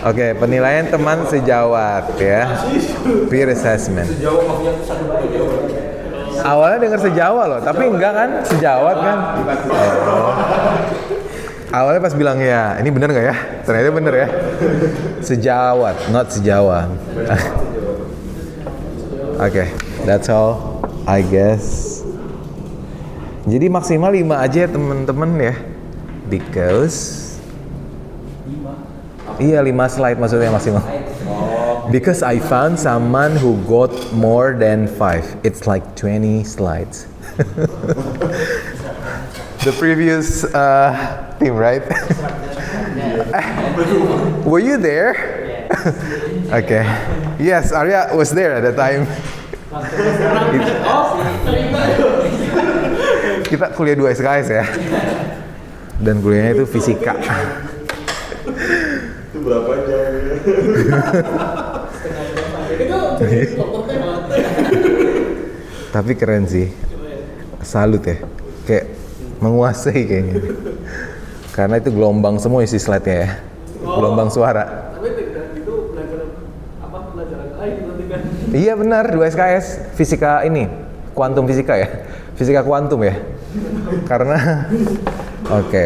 Oke, penilaian teman sejawat ya. Peer assessment. Awalnya dengar sejawa loh, tapi enggak kan? Sejawat kan? Oh. Awalnya pas bilang ya, ini bener nggak ya? Ternyata bener ya. Sejawat, not sejawa. Oke, that's all, I guess. Jadi maksimal 5 aja ya temen-temen ya. Because iya 5 slide maksudnya maksimal. Because I found someone who got more than 5. It's like 20 slides. The previous team, right? Were you there? Okay. Yes, Arya was there at the time. Kita kuliah 2 SKS ya. Dan kuliahnya itu fisika. Itu berapa jam ya? Tapi keren sih. Salut ya. Kayak menguasai kayaknya. Karena itu gelombang semua isi slide-nya ya. Gelombang suara. Tapi itu pelajaran lain berarti kan? Iya benar, 2 SKS. Fisika ini, kuantum fisika ya. Fisika kuantum ya. Karena oke.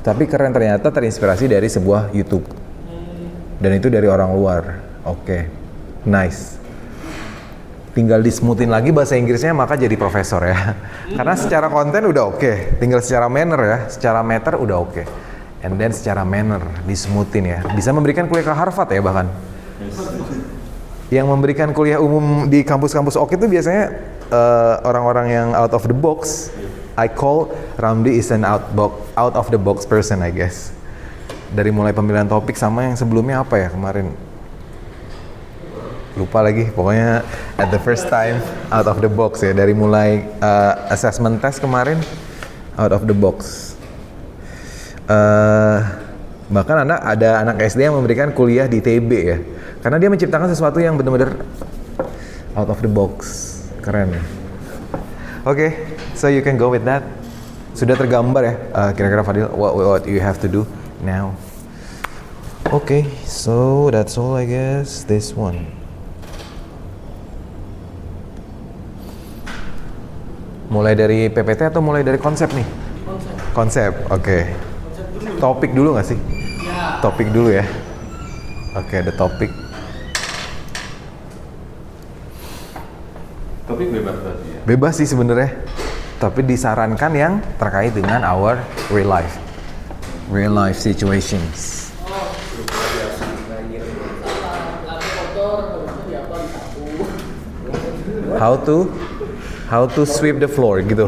Tapi keren, ternyata terinspirasi dari sebuah YouTube. Dan itu dari orang luar. Oke. Nice. Tinggal dismutin lagi bahasa Inggrisnya, maka jadi profesor ya. Karena secara konten udah oke. Tinggal secara manner ya. Secara meter udah oke. And then secara manner dismutin ya. Bisa memberikan kuliah ke Harvard ya bahkan. Yang memberikan kuliah umum di kampus-kampus oke itu biasanya orang-orang yang out of the box. I call Ramdi is an out of the box person, I guess. Dari mulai pemilihan topik sama yang sebelumnya apa ya kemarin? Lupa lagi, pokoknya at the first time out of the box ya. Dari mulai assessment test kemarin out of the box. Bahkan ada anak SD yang memberikan kuliah di TB ya. Karena dia menciptakan sesuatu yang benar-benar out of the box. Keren ya. Oke, so you can go with that. Sudah tergambar ya, kira-kira Fadil, what you have to do now. Okay, so that's all I guess. This one. Mulai dari PPT atau mulai dari konsep nih? Konsep, oke. Topik dulu nggak sih? Ya. Topik dulu ya. Oke, ada topik. Topik bebas berarti ya? Bebas sih sebenarnya, tapi disarankan yang terkait dengan our real life situations. How to sweep the floor gitu.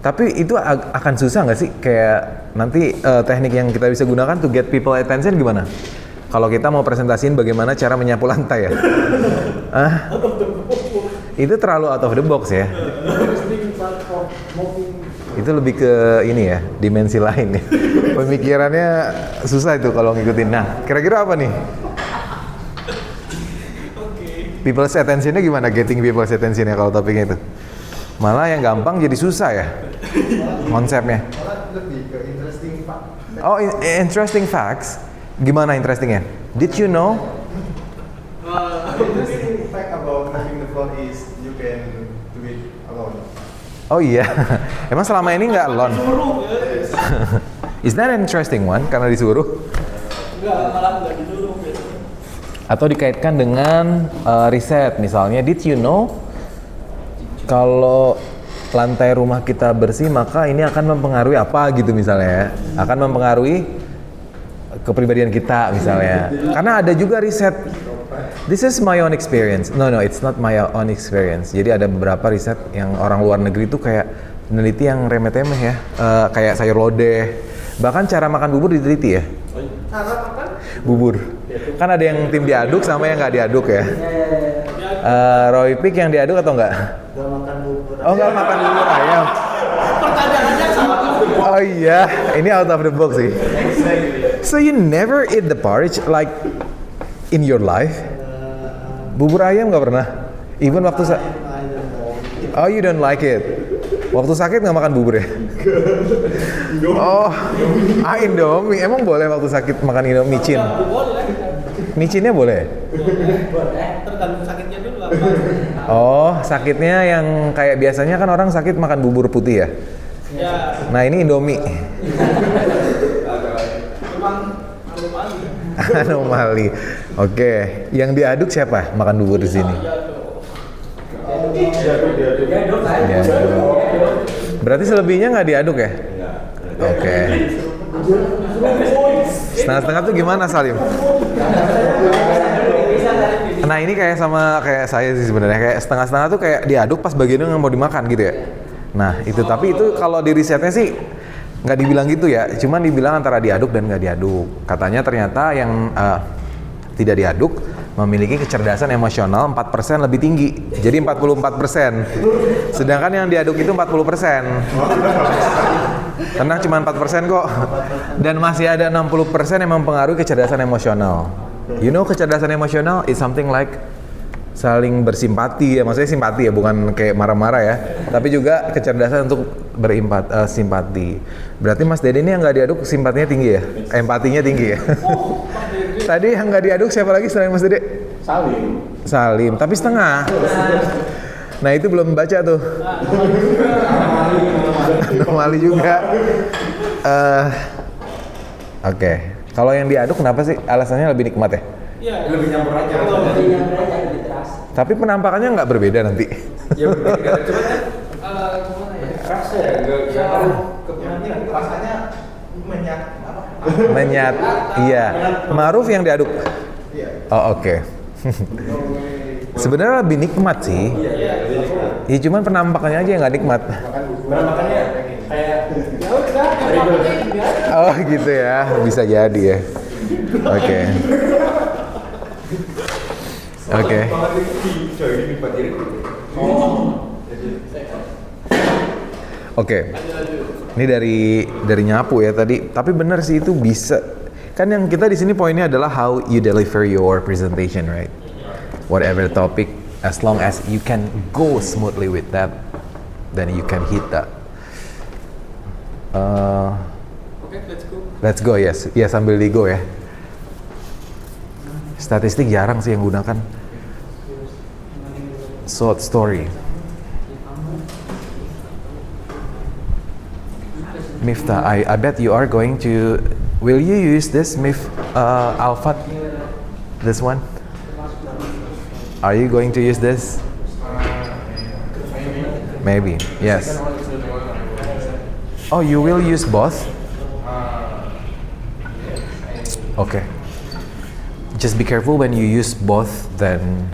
Tapi itu akan susah nggak sih? Kayak nanti teknik yang kita bisa gunakan to get people attention gimana? Kalau kita mau presentasiin bagaimana cara menyapu lantai ya? Itu terlalu out of the box ya? Itu lebih ke ini ya, dimensi lain ya. Pemikirannya susah itu kalau ngikutin. Nah, kira-kira apa nih? People's attention-nya gimana? Getting people's attention-nya kalau topiknya itu? Malah yang gampang jadi susah ya konsepnya. Lebih ke interesting fact. Oh, interesting facts. Gimana interestingnya? Did you know? Interesting fact about mopping the floor is you can do it alone. Oh iya, emang selama ini nggak alone? Is that an interesting one? Karena disuruh? Enggak, malah enggak disuruh biasanya. Atau dikaitkan dengan riset, misalnya, did you know kalau lantai rumah kita bersih maka ini akan mempengaruhi apa gitu misalnya ya? Akan mempengaruhi kepribadian kita misalnya. Karena ada juga riset. This is my own experience. No, it's not my own experience. Jadi ada beberapa riset yang orang luar negeri itu kayak meneliti yang remeh-temeh ya. Kayak sayur lodeh. Bahkan cara makan bubur diteliti ya. Cara makan? Bubur. Kan ada yang tim diaduk sama yang nggak diaduk ya. Roy Pick yang diaduk atau enggak? Gak makan bubur. Oh, nggak makan bubur ayam. Pertanyaannya sama. Oh iya, ini out of the box sih. So you never eat the porridge like in your life? Bubur ayam nggak pernah? Even waktu I don't know. oh, you don't like it? Waktu sakit nggak makan bubur ya? Oh, Indomie. Emang boleh waktu sakit makan Indomie micin? Boleh. Micinnya boleh? Boleh. Tergantung sakitnya dulu apa. Oh, sakitnya yang kayak biasanya kan orang sakit makan bubur putih ya? Ya, Nah ini Indomie. memang anomali. Anomali. Oke, yang diaduk siapa makan bubur di sini? Ya, Diaduk. Berarti selebihnya nggak diaduk ya? Oke. Setengah-setengah tuh gimana Salim? Nah ini kayak sama kayak saya sih sebenarnya, kayak setengah-setengah tuh kayak diaduk pas bagian yang mau dimakan gitu ya. Nah itu, tapi itu kalau di risetnya sih nggak dibilang gitu ya, cuman dibilang antara diaduk dan nggak diaduk. Katanya ternyata yang tidak diaduk memiliki kecerdasan emosional 4% lebih tinggi, jadi 44%. Sedangkan yang diaduk itu 40%. Tenang, cuma 4% kok. Dan masih ada 60% yang mempengaruhi kecerdasan emosional. You know, kecerdasan emosional is something like saling bersimpati ya, maksudnya simpati ya, bukan kayak marah-marah ya, tapi juga kecerdasan untuk simpati. Berarti Mas Dede ini yang nggak diaduk simpatinya tinggi ya, empatinya tinggi ya. Tadi yang nggak diaduk siapa lagi selain Mas Dede? Salim, tapi setengah. Nah itu belum baca tuh. Anomali juga. Oke. Kalau yang diaduk kenapa sih? Alasannya lebih nikmat ya? Iya. Lebih nyampur aja. Tapi penampakannya nggak berbeda nanti. Ya berbeda. Cuma kan Gimana ya? rasa ya, nggak kepentingan. Rasanya menyat apa? Menyat, iya. Ma'ruf yang diaduk. Oh oke. Sebenarnya lebih nikmat sih. Ya cuman penampakannya aja yang nggak nikmat. Penampakannya kayak Ya udah, Oh gitu ya, bisa jadi ya. Oke. Oke. Oke. Ini dari nyapu ya tadi. Tapi benar sih itu bisa. Kan yang kita di sini poinnya adalah how you deliver your presentation, right? Whatever the topic, as long as you can go smoothly with that, then you can hit that. Oke, let's go. Let's go, yes. Ya sambil di go ya. Statistik jarang sih yang gunakan. Short story. Miftah, I bet you are going to. Will you use this Alfat? This one? Are you going to use this? Maybe. Yes. Oh, you will use both? Okay. Just be careful when you use both, then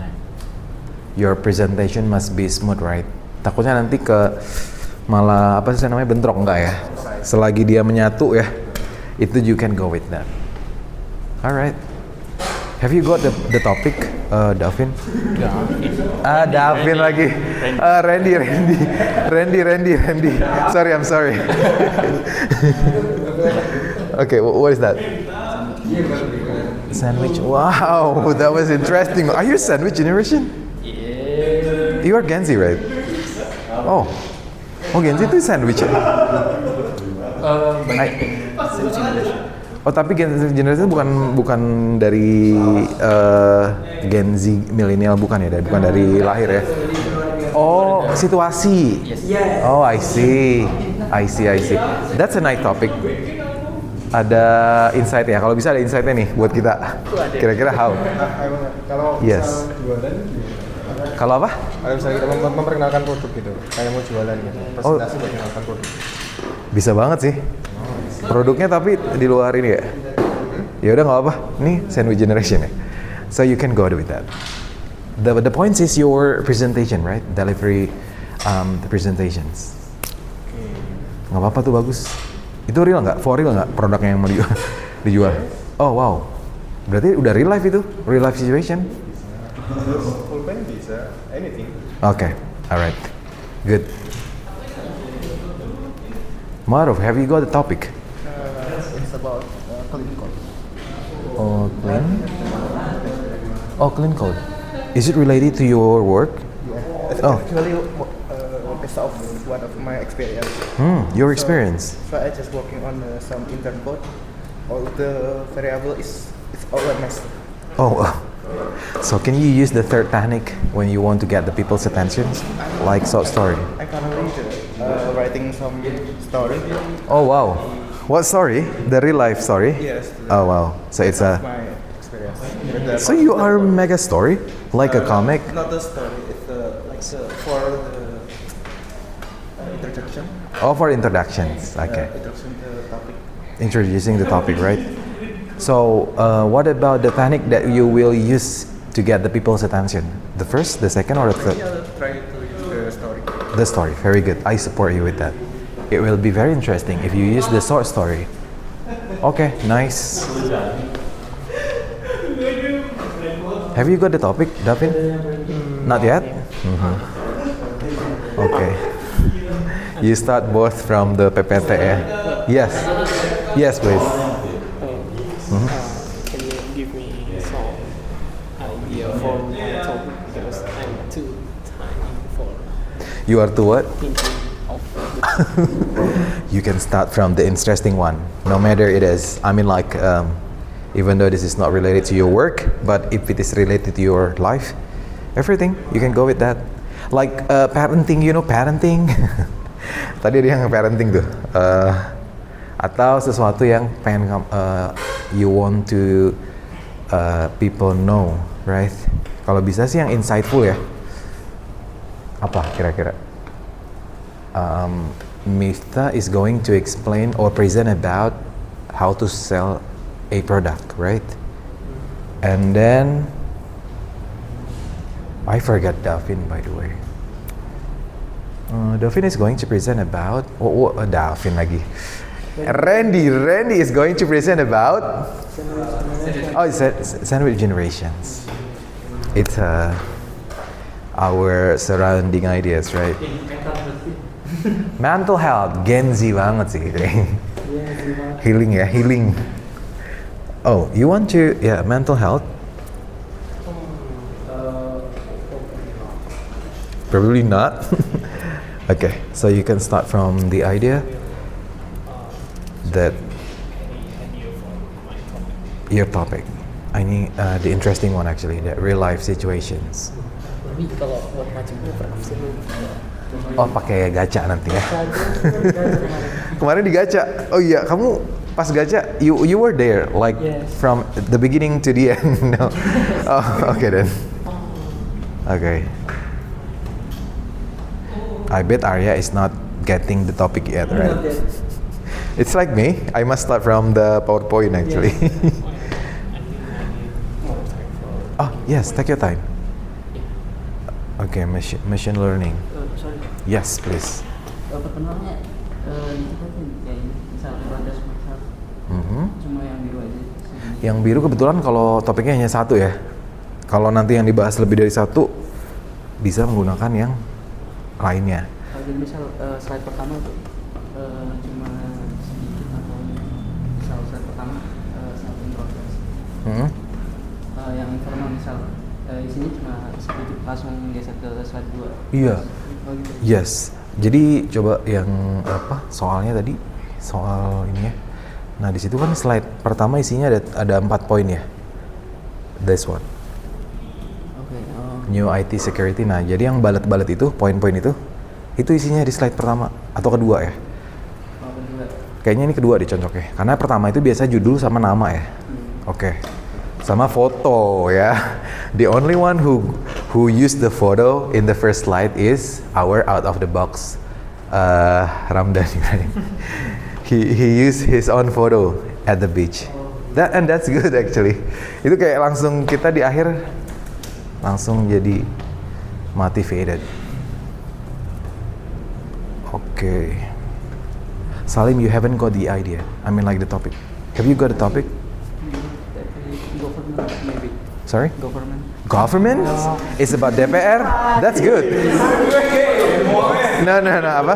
your presentation must be smooth, right? Takutnya nanti malah apa sih namanya, bentrok, enggak ya? Selagi dia menyatu ya, itu you can go with that. Alright. Have you got the topic, Davin? Davin lagi. Randy. Sorry, I'm sorry. Okay, what is that? Sandwich. Wow, that was interesting. Are you a sandwich generation? Yeah. You are Gen Z, right? Oh, Gen Z itu sandwich ya? Oh, tapi Gen Z generation bukan dari Gen Z milenial, bukan ya? Bukan dari lahir ya? Oh, situasi. Oh, I see. That's a nice topic. Ada insight ya? Kalau bisa ada insightnya nih buat kita. Kira-kira how? Kalau Yes. jualan, Kalau apa? kalau misalnya kita memperkenalkan produk gitu, kayak mau jualan gitu, presentasi buat mengenalkan produk. Bisa banget sih. Produknya tapi di luar ini ya. Ya udah nggak apa. Nih sandwich generation ya. So you can go with that. The point is your presentation, right? Delivery, the presentations. Nggak apa-apa tuh, bagus. Itu real nggak? For real nggak produknya yang mau dijual? Oh wow. Berarti udah real life itu? Real life situation? Pulpen bisa, anything. Okay, alright. Good. Ma'ruf, have you got the topic? It's about clean code. Oh, clean? Oh, clean code. Is it related to your work? Oh. Actually, based off one of my experience. Your experience. So I just working on some intern code. All the variable is it's all a mess. Oh, so can you use the third technique when you want to get the people's attention, like short story? I currently writing some story. Oh wow, what story? The real life story? Yes. Oh wow, so it's a. My experience. With the So you are mega story, like a comic? Not a story. It's like for the introduction. Oh, for introductions. Okay, Introduction to the topic. introducing the topic, right? So, what about the technique that you will use to get the people's attention? The first, the second, or the third? I'll try to use the story. The story, very good. I support you with that. It will be very interesting if you use the short story. Okay, nice. Have you got the topic, Davin? Not yet? Okay. You start both from the PPT, eh? Yes. Yes, please. Can you give me some idea for my topic because I'm too tiny for You are to what? thinking of You can start from the interesting one, no matter it is. I mean, like, even though this is not related to your work, but if it is related to your life, everything, you can go with that. Like parenting, you know parenting. Tadi ada yang parenting tuh. Atau sesuatu yang pengen you want to people know, right? Kalau bisa sih yang insightful ya. Apa kira-kira? Mifta is going to explain or present about how to sell a product, right? And then I forgot Davin, by the way. Davin is going to present about Davin lagi. Randy is going to present about sandwich generations. It's our surrounding ideas, right? Mental health, Gen Z banget sih. Healing ya, healing. Oh, you want to, mental health? Probably not. Okay, so you can start from the idea that your topic. I need the interesting one actually, the real life situations. lebih kalau buat macam itu pernah sih lu. Oh, pakai gacha nanti ya. Kemarin di gacha. Oh iya, kamu pas gacha you were there like Yes. from the beginning to the end. No. Oh, okay then. Okay. I bet Arya is not getting the topic yet, right? It's like me. I must start from the PowerPoint actually. Oh, yes, take your time. Okay, machine learning. Sorry. Yes, please. Perkenalannya dicepetin kayak misal 15 misal. Cuma yang biru aja. Yang biru kebetulan kalau topiknya hanya satu ya. Kalau nanti yang dibahas lebih dari satu, bisa menggunakan yang lainnya. Jadi misal slide pertama tuh cuma sedikit atau misal slide pertama something progress. Yang informal misal di sini cuma sedikit langsung geser ke slide 2. Iya. Oh gitu. Yes. Jadi coba yang apa? Soalnya tadi soal ini ya. Nah, di situ kan slide pertama isinya ada 4 poin ya. This one. Oke. New IT security. Nah, jadi yang balet-balet itu, poin-poin itu isinya di slide pertama atau kedua ya? Oh, kedua. Kayaknya ini kedua deh cocoknya. Karena pertama itu biasa judul sama nama ya. Oke. Sama foto ya. The only one who used the photo in the first slide is our out of the box Ramdan, right? He used his own photo at the beach. That's good actually. Itu kayak langsung kita di akhir langsung jadi motivated. Okay. Salim, you haven't got the idea. I mean like the topic. Have you got a topic? Government maybe. Sorry? Government. Government? It's about DPR? That's good. No, apa?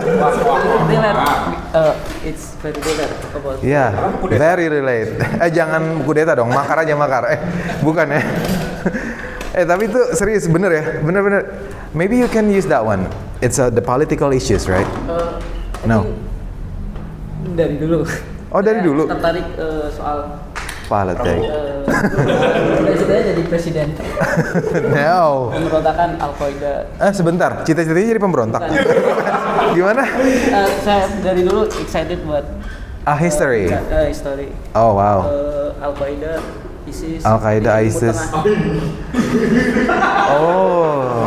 It's very related about. Yeah, very relate. Jangan kudeta dong, makar aja makar. Bukan ya. Tapi itu serius bener ya, bener. Maybe you can use that one. It's the political issues, right? No. Dari dulu. Oh, dari Saya dulu? tertarik soal Politik. cita-citanya jadi presiden. No. Pemberontakan Al-Qaeda. Sebentar, cita-citanya jadi pemberontak. Gimana? Saya dari dulu excited buat History. history. Oh wow. Al-Qaeda, ISIS. Al-Qaeda, di Timur ISIS. Tengah. Oh.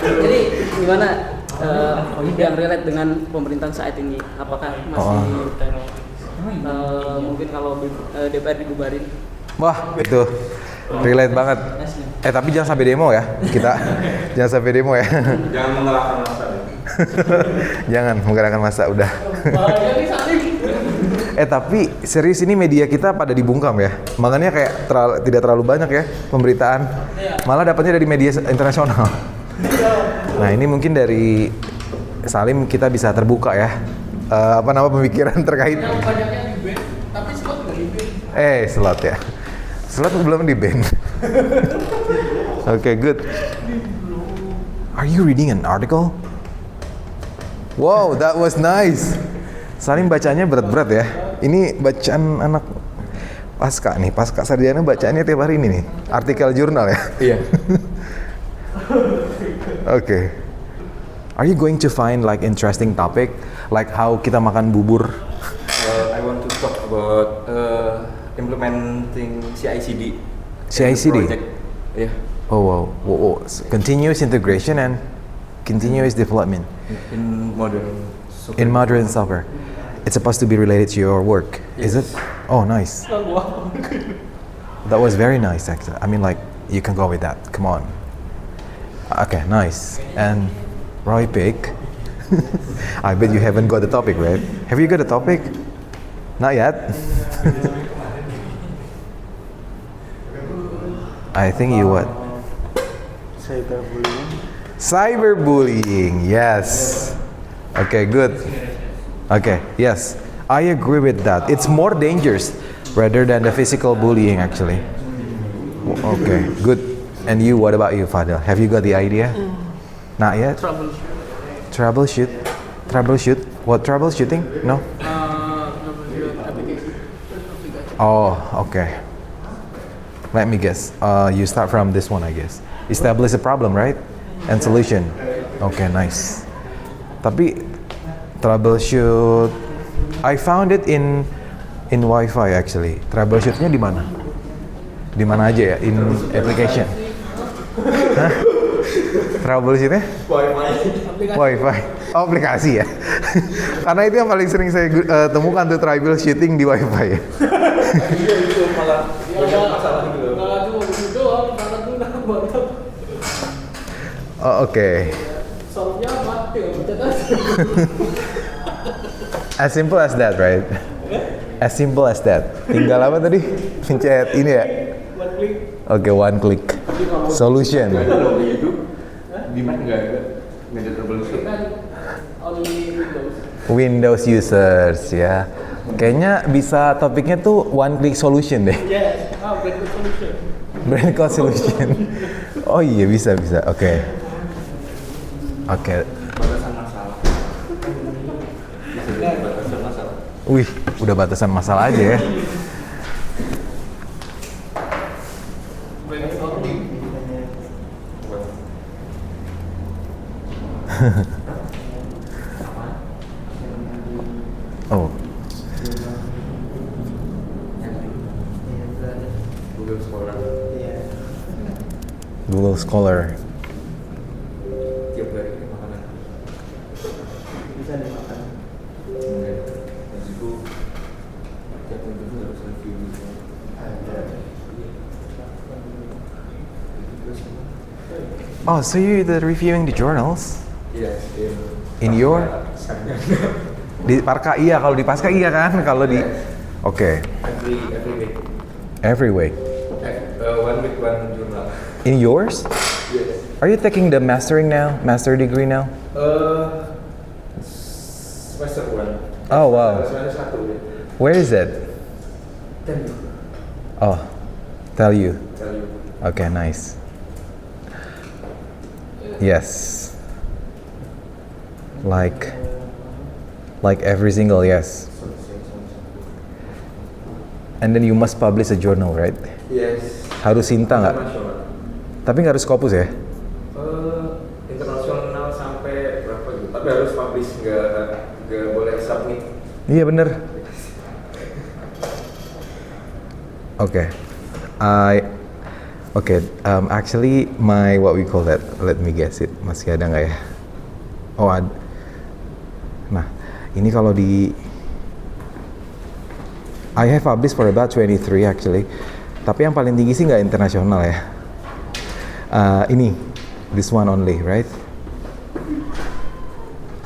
Jadi gimana yang relate dengan pemerintahan saat ini? Apakah masih mungkin kalau DPR dibubarin? Wah, itu relate banget. Tapi jangan sampai demo ya. Jangan sampai demo ya. Jangan mengalahkan masa deh. Jangan menggerakkan masa udah. Tapi serius ini media kita pada dibungkam ya. Makanya kayak tidak terlalu banyak ya pemberitaan. Malah dapatnya dari media internasional. Nah, ini mungkin dari Salim kita bisa terbuka ya. Pemikiran terkait. Yang banyaknya di band, tapi slot nggak di band. Slot ya. Slot belum di band. Okay, good. Are you reading an article? Wow, that was nice. Salim bacanya berat-berat ya. Ini bacaan anak pasca nih, pasca sarjana bacaannya tiap hari ini nih. Artikel jurnal ya. Iya. Okay. Are you going to find like interesting topic, like how kita makan bubur? I want to talk about implementing CI/CD. CI/CD? Project. Yeah. Oh wow. Continuous integration and continuous development In modern. software. in modern software. It's supposed to be related to your work, is it? Oh, nice. That was very nice, actually. I mean, like, you can go with that. Come on. Okay, nice. And Roy Pick. I bet you haven't got the topic, right? Have you got a topic? Not yet. I think you what? Cyberbullying, yes. Okay, good. Okay, yes. I agree with that. It's more dangerous rather than the physical bullying, actually. Okay, good. And you, what about you, Fadil? Have you got the idea? Not yet? Troubleshoot? Troubleshoot? What, troubleshooting? No? Oh, okay. Let me guess. You start from this one, I guess. Establish a problem, right? And solution. Okay, nice. Tapi troubleshoot, I found it in Wi-Fi actually. Troubleshootnya di mana? Di mana aja ya? In application. Hah? Troubleshootnya? Wi-Fi. Oh, aplikasi ya. Karena itu yang paling sering saya temukan tuh troubleshooting di Wi-Fi ya. Itu malah banyak masalah gitu. Nggak cuma begitu, karena tuh nak buat Oh, oke. solve-nya mati, pencet aja. As simple as that, right? As simple as that. Tinggal apa tadi? Pencet ini ya? One click. Oke, one click. Solution. Nggak ada loh kayak gitu. Di Mac nggak ada. Nggak ada troubleshoot. Kan only Windows. Windows users ya. Kayaknya bisa topiknya tuh one click solution deh. Yes, brand solution. Brand code solution. Oh iya, bisa. Oke. Batasan masalah. Batasan masalah. Wih, udah batasan masalah aja ya. Brainstorming. Oh, Google Scholar. Google Scholar. Tiap hari makanan. Bisa dimakan. Habis itu tiap minggu tuh harus review gitu. Oh, so you the reviewing the journals Yes, in your di Parka iya, kalau di Pasca iya kan, kalau di Oke. every week. Every week. 1 week 1 jurnal. In yours? Yes. Are you taking the master degree now? Semester 1. Oh wow. Semester 1 ya. Where is it? Tell you. Oh, tell you. Tell you. Okay, nice. Yes. Like every single, yes. And then you must publish a journal, right? Yes. Harus Sinta nggak? Internasional. Tapi nggak harus Scopus ya? Internasional sampai berapa gitu? Tapi harus publish, nggak boleh submit. Iya bener. Okay. Actually my what we call that, let me guess it, masih ada nggak ya? Oh ada. Nah, ini kalau di I have published for about 23 actually. Tapi yang paling tinggi sih nggak internasional ya. Ini, this one only, right?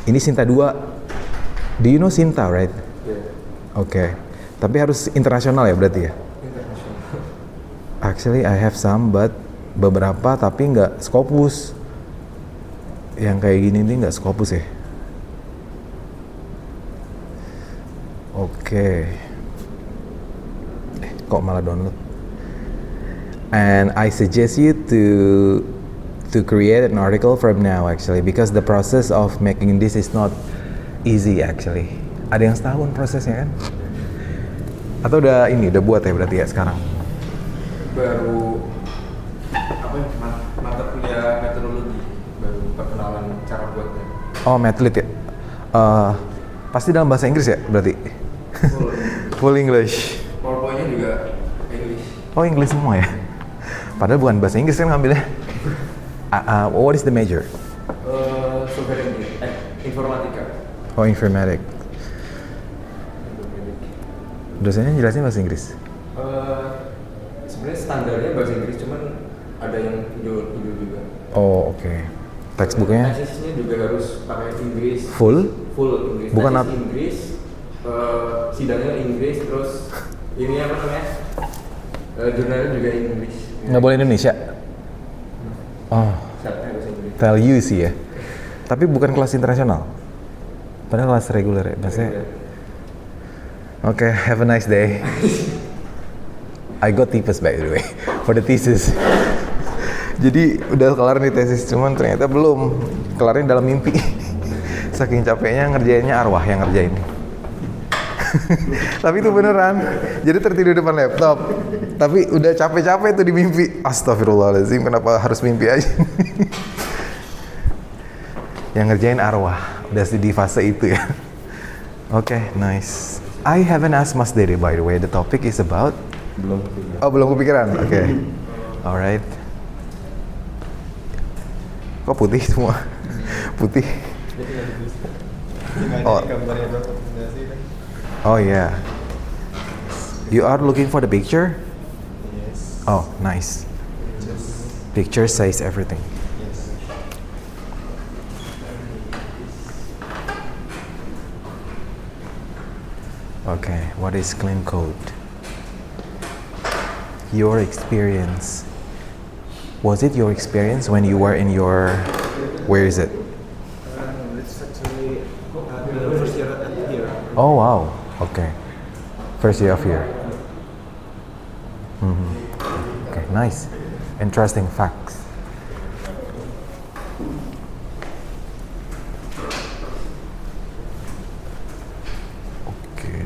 Ini Sinta 2. Do you know Sinta, right? Yeah. Okay. Tapi harus internasional ya berarti ya? Internasional. Actually I have some, but beberapa tapi nggak Scopus. Yang kayak gini nih nggak Scopus ya? Oke. Kok malah download? And I suggest you to create an article from now actually, because the process of making this is not easy actually. Ada yang setahun prosesnya kan? Atau udah buat ya berarti ya sekarang? Baru apa ya? Mata kuliah metodologi, baru perkenalan cara buatnya. Oh, Matlit ya? Pasti dalam bahasa Inggris ya berarti? Full English. PowerPoint-nya juga English. Oh, English semua ya? Padahal bukan bahasa Inggris kan ngambilnya. What is the major? Software engineering, informatika. Oh, informatic. Dosennya jelasin bahasa Inggris? Sebenarnya standarnya bahasa Inggris, cuman ada yang judul juga. Oh, oke. Textbooknya? Tesisnya juga harus pakai Inggris. Full Inggris. Bukan Tesis Inggris, sidangnya Inggris, terus ini apa namanya? Jurnalnya juga Inggris. Nggak boleh Indonesia? Oh, Syaratnya bahasa Inggris. tell you sih ya. Tapi bukan kelas internasional? Padahal kelas reguler ya? Maksudnya? Oke, have a nice day. I got tipes by the way, for the thesis. Jadi udah kelar nih tesis, cuman ternyata belum. Kelarnya dalam mimpi. Saking capeknya ngerjainnya arwah yang ngerjain. Tapi itu beneran. Jadi tertidur depan laptop. Tapi udah capek-capek tuh di mimpi. Astagfirullahaladzim, kenapa harus mimpi aja? Yang ngerjain arwah. Udah di fase itu ya. Oke, nice. I haven't asked Mas Dede by the way. The topic is about? Belum kepikiran. Oke. Alright. Kok putih semua? Putih. Oh yeah. You are looking for the picture? Yes. Oh, nice. Picture says everything. Yes. Okay, what is clean code? Your experience. Was it your experience when you were in your... Where is it? It's actually the first year at here. Oh wow, okay. First year of here. Okay, nice. Interesting facts. Okay.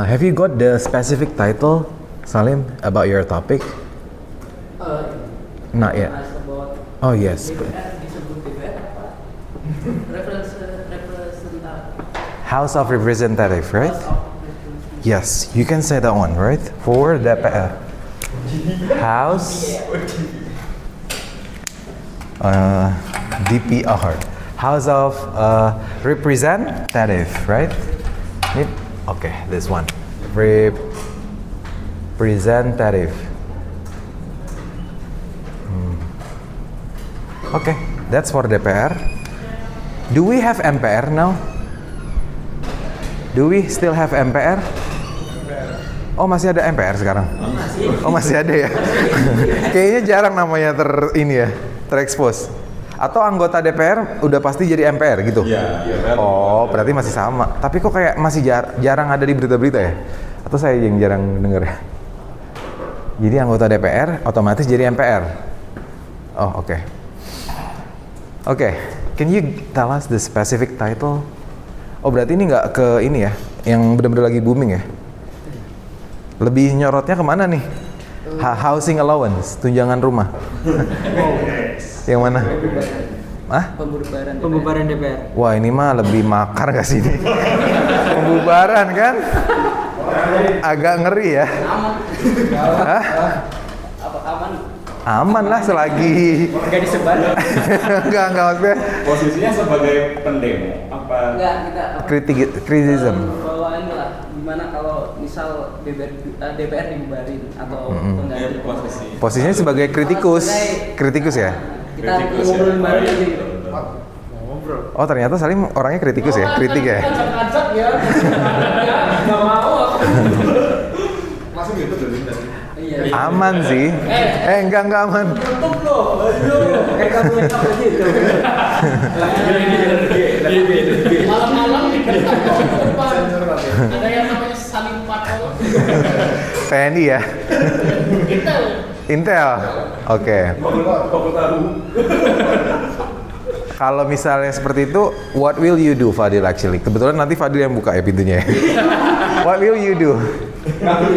Have you got the specific title, Salim, about your topic? Not yet. Asked about Oh yes. DPR, disebut DPR apa? Representative. House of Representative, right? Yes, you can say that one, right? For DPR. House DPR. House of Representative, right? Okay, this one. Representative. Okay, that's for DPR. Do we have MPR now? Do we still have MPR? Oh, masih ada MPR sekarang? Oh, masih ada ya? Kayaknya jarang namanya terekspos. Atau anggota DPR udah pasti jadi MPR gitu? Iya, Oh, berarti masih sama. Tapi kok kayak masih jarang ada di berita-berita ya? Atau saya yang jarang denger ya? Jadi anggota DPR otomatis jadi MPR? Oh, oke. Oke, can you tell us the specific title? Oh, berarti ini nggak ke ini ya? Yang benar-benar lagi booming ya? Lebih nyorotnya kemana nih? Housing allowance, tunjangan rumah. Yang mana? Hah? Pembubaran DPR. Wah, ini mah lebih makar gak sih ini? Pembubaran kan? Agak ngeri ya. Hah? Apa aman? Aman lah selagi. Enggak disebar. Enggak maksudnya. Posisinya sebagai pendemo apa? Enggak, kita Criticism. bawain lah. Gimana kalau misal DPR dibubarin atau pengganti Posisi. Posisinya sebagai kritikus. Kritikus ya? Kita Kritikus ngobrolin ya. bareng aja gitu. Oh, ternyata Salim orangnya kritikus ya? Kritik ya? Ajak ya. Nggak mau aku. Langsung gitu dari tadi. Iya. Aman sih. Enggak aman. Tutup loh. Ayo. Kayak kamu yang apa gitu. Malam-malam di depan. Ada yang namanya Salim Patel. TNI ya? Intel. Intel? Oke. Kalau misalnya seperti itu, what will you do, Fadil actually? Kebetulan nanti Fadil yang buka ya pintunya. What will you do? Macam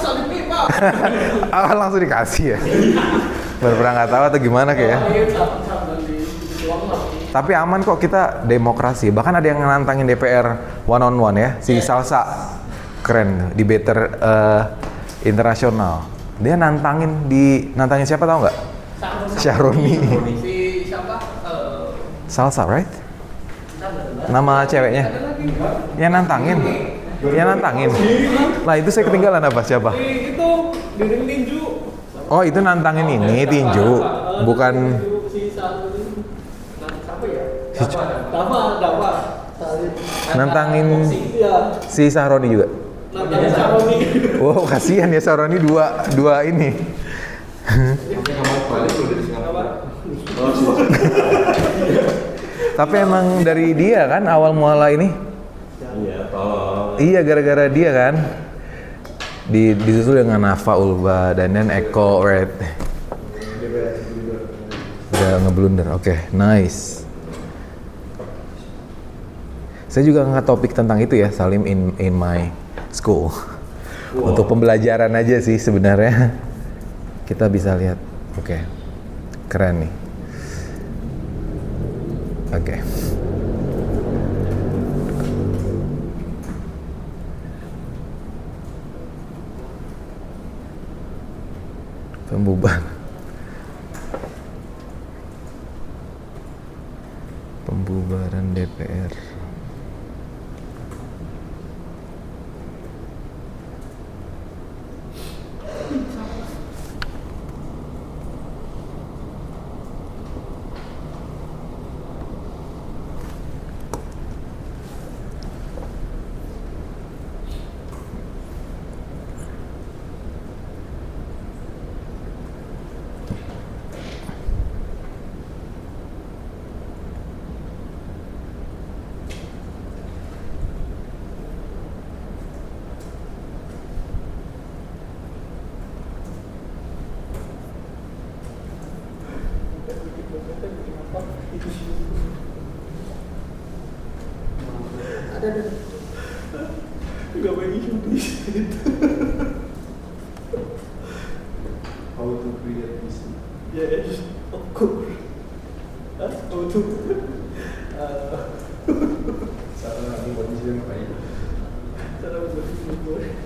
Salim Pipa. Ah, langsung dikasih ya? Baru pernah nggak tahu atau gimana kayak ya? Tapi aman kok, kita demokrasi. Bahkan ada yang nantangin DPR one on one ya, si Salsa. Keren, debater internasional. Dia nantangin siapa tahu nggak? Syahroni. Si siapa? Salsa, right? Nama ceweknya? Yang nantangin. Lah itu saya ketinggalan apa? Siapa? Itu Dinding Tinju. Oh, itu nantangin ini tinju, bukan Si Salim. Siapa ya? si- Dava. nantangin Iya. si Sahroni juga. Nantangin Saroni. Wow, kasihan ya Sahroni dua ini. Tapi emang dari dia kan awal muala ini. Iya, tolong. Iya, gara-gara dia kan. Disusul dengan Nafa Ulba dan Eko Red. Udah ngeblunder. Oke, nice. Saya juga ngangkat topik tentang itu ya, Salim in my school. Untuk pembelajaran aja sih sebenarnya. Kita bisa lihat. Oke. Keren nih. Oke. Pembubaran DPR. Gak banyak di situ. How to create this? Yes, of course. How to? Cara nanti buat di sini ngapain? Cara berpikir.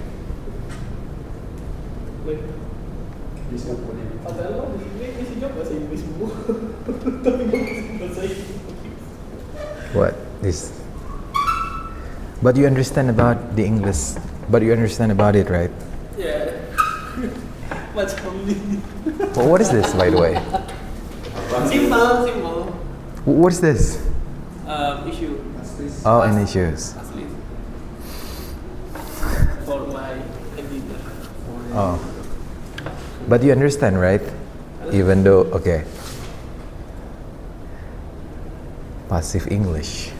Bisa boleh. Padahal lo di sini isi job bahasa Inggris semua. Tapi gue bahasa Inggris. What this? But you understand about the English. But you understand about it, right? Ya. Macam ni. Well, what is this, by the way? Simple. What is this? Issue. Oh, and issues. Asli. For my editor. Oh. But you understand, right? Even though, okay. Passive English.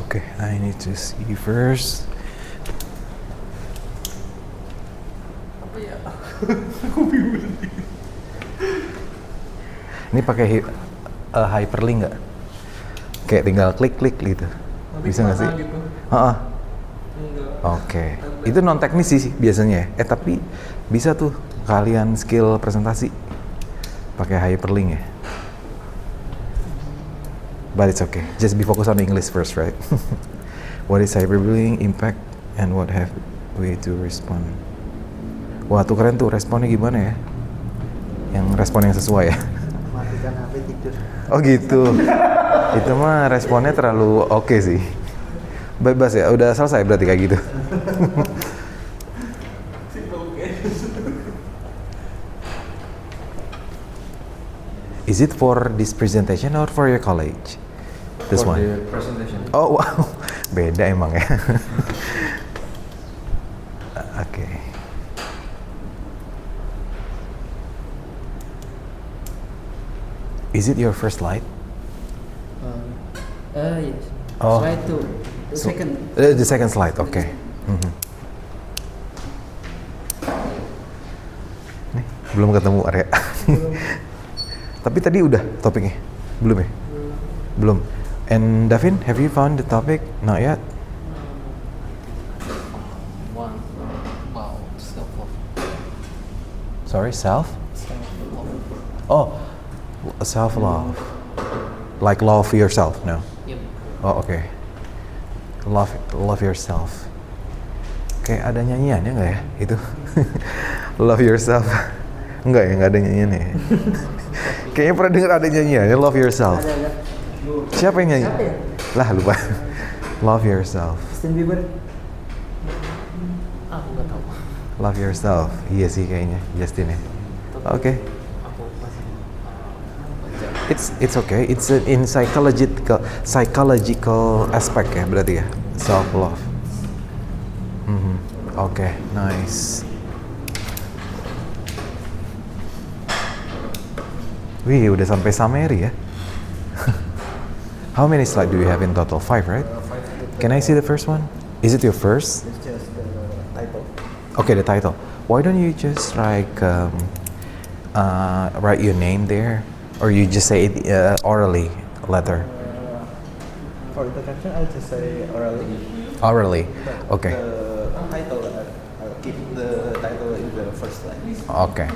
Okay, I need to see first. Ini pakai hyperlink nggak? Kayak tinggal klik-klik gitu. Bisa nggak sih? Gitu. Heeh. Enggak. Oke, itu non teknis sih biasanya. Tapi bisa tuh kalian skill presentasi pakai hyperlink ya. But it's okay. Just be focused on English first, right? What is cyberbullying impact and what have we to respond? Wah, tuh keren tuh, responnya gimana ya? Yang respon yang sesuai ya? Matikan HP tidur. Oh gitu. Itu mah responnya terlalu oke sih. Bebas ya, udah selesai berarti kayak gitu. Is it for this presentation or for your college? This For one. the presentation. Oh wow, beda emang ya. Oke. Is it your first slide? Yes. Oh. Slide 2. The So- second. The second slide, oke. Mhm. Nih, belum ketemu area. Tapi tadi udah topiknya? Belum ya? Belum. And Davin, have you found the topic? Not yet? One. Wow. Self-love. Sorry, self? Self-love. Oh, self-love. Like love yourself, no? Yep. Oh, oke. Love yourself. Kayak ada nyanyiannya nggak ya? Itu. Love yourself. Enggak ya, nggak ada nyanyiannya ya? Kayaknya pernah dengar ada nyanyiannya, love yourself. Ada. Siapa yang nyanyi? Siapa ya? Lah, lupa. Love yourself. Justin Bieber. Aku nggak tahu. Love yourself. Iya sih kayaknya, Justin ya. Oke. Aku masih It's okay. It's in psychological aspect ya berarti ya. Self love. Oke, nice. Wih, udah sampai summary ya. How many slides do you have in total? 5, right? 5. Can I see the first one? Is it your first? It's just the title. Okay, the title. Why don't you just like write your name there, or you just say it orally, letter? For the caption, I'll just say orally. Orally. But Okay. The title, I'll keep the title in the first line. Okay.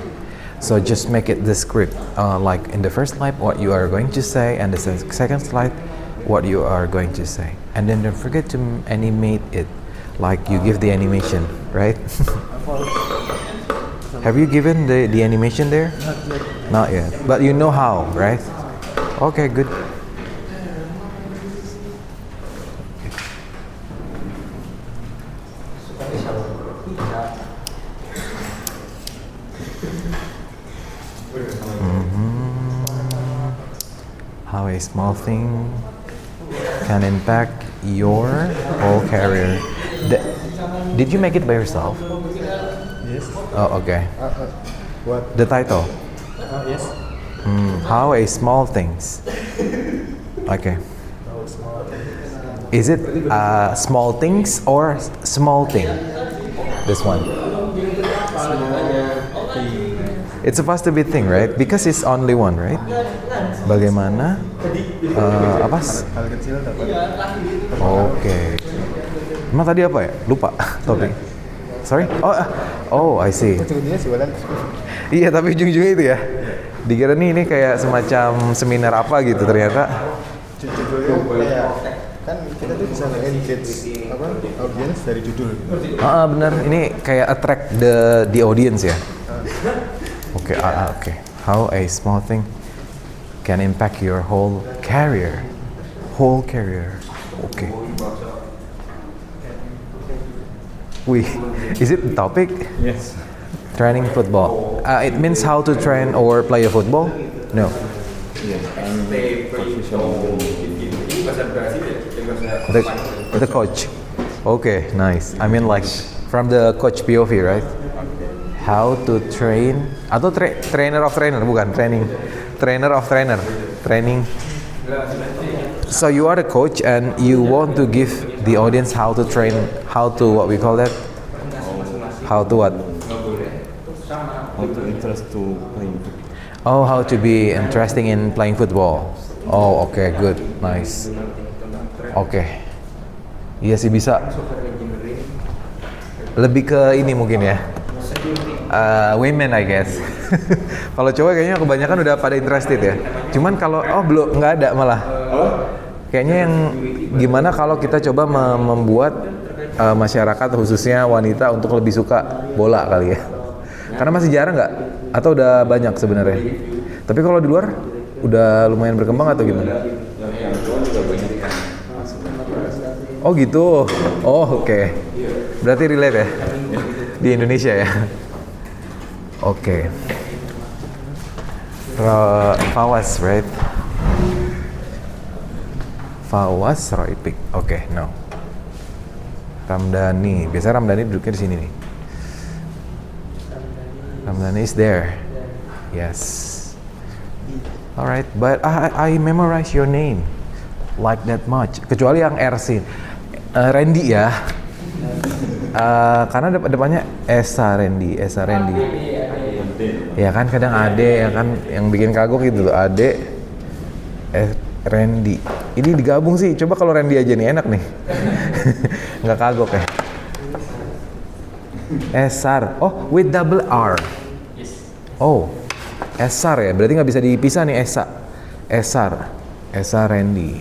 So just make it the script, like in the first slide, what you are going to say, and the second slide, what you are going to say, and then don't forget to animate it, like you give the animation, right? Have you given the animation there? Not yet. Not yet, but you know how, right? Okay, good. How a small thing can impact your whole career. Did you make it by yourself? Yes. Oh, okay. What? The title. Yes. How a small things. Okay. Oh, small. Is it small things or small thing? This one. It's supposed to be thing, right? Because it's only one, right? Bagaimana? Apa? Hal kecil dapat. Oke. Emang tadi apa ya? Lupa topik. Sorry? Oh, I see. Ujung-ujungnya jualan. Iya, tapi ujung-ujungnya itu ya. Dikira nih ini kayak semacam seminar apa gitu, ternyata. Judulnya kayak kan kita tuh bisa engage apa audience dari judul. Benar. Ini kayak attract the audience ya. Oke. How a small thing can impact your whole career. Oke. Wih, is it the topic? Yes. Training football. It means how to train or play a football? No. Ini bahasa Brasil ya? Bahasa The coach. Okay, nice. I mean like from the coach POV, right? How to train atau trainer of trainer bukan training. Trainer of trainer. Training. So you are the coach and you want to give the audience how to train, how to what we call that? How to what? How to interest to playing. Oh, how to be interesting in playing football. Oh, okay, good, nice. Oke. Iya sih bisa. Lebih ke ini mungkin ya. Women I guess. Kalau cowok kayaknya kebanyakan udah pada interested ya. Cuman kalau belum nggak ada malah. Kayaknya yang gimana kalau kita coba membuat masyarakat khususnya wanita untuk lebih suka bola kali ya. Karena masih jarang nggak? Atau udah banyak sebenarnya? Tapi kalau di luar udah lumayan berkembang atau gimana? Oh gitu. Oh oke. Berarti relate ya di Indonesia ya. Oke. Fawaz, right? Fawaz Roipik. Oke, no. Ramdhani. Biasa Ramdhani duduknya di sini nih. Ramdhani is there. Yes. Alright, but I memorize your name like that much. Kecuali yang RC. Randy ya. Karena depannya Esa Randy. Ya kan kadang Ade ya kan yang bikin kagok gitu tuh Ade. Randy. Ini digabung sih. Coba kalau Randy aja nih enak nih. Nggak kagok ya. Esar. Oh, with double R. Oh, Esar ya. Berarti nggak bisa dipisah nih Esa. Esar. Esa Randy.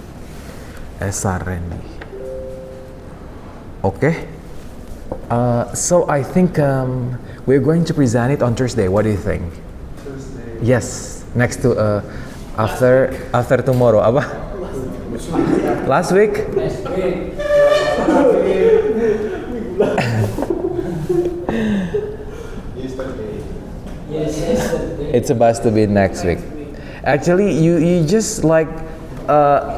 Okay. So I think we're going to present it on Thursday. What do you think? Thursday. Yes, next to after tomorrow. Apa? Last week? It's supposed to be next week. Actually, you just like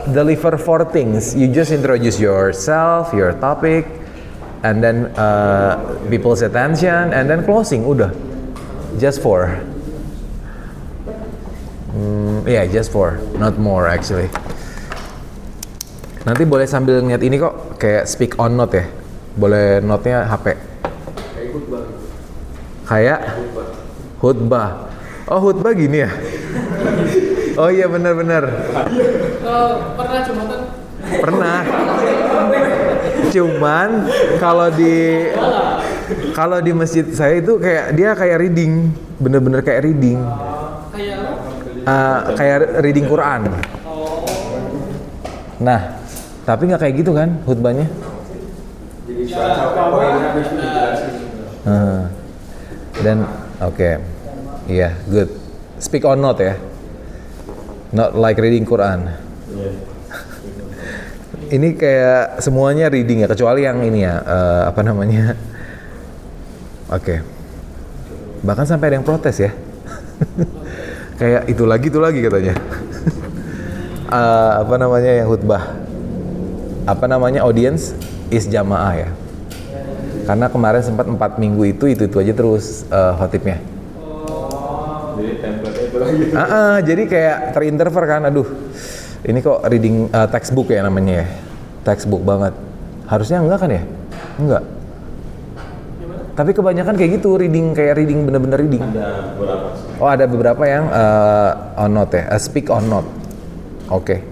deliver 4 things. You just introduce yourself, your topic, and then people's attention, and then closing. Udah, just 4. Yeah, just 4, not more actually. Nanti boleh sambil ngeliat ini kok, kayak speak on note ya. Boleh note-nya HP. Kayak khutbah. Oh, khutbah gini ya? Oh iya benar-benar. Pernah Jumatan? Pernah. Cuman kalau di masjid saya itu kayak reading, bener-bener kayak reading. Kayak reading Quran. Nah, tapi nggak kayak gitu kan khutbahnya? Jadi poinnya habis itu dijelasin. Dan oke. Iya, good. Speak on note ya. Not like reading Quran. Ini kayak semuanya reading ya, kecuali yang ini ya, apa namanya? Oke. Bahkan sampai ada yang protes ya. Kayak itu lagi katanya. Apa namanya yang khutbah? Apa namanya audience is jamaah ya. Karena kemarin sempat 4 minggu itu aja terus khotibnya. Jadi template itu lagi. Jadi kayak terinterfer kan, aduh. Ini kok reading textbook ya namanya ya. Textbook banget. Harusnya enggak kan ya? Enggak. Tapi kebanyakan kayak gitu, reading bener-bener reading. Ada beberapa. Oh, ada beberapa yang on note ya, speak on note. Oke.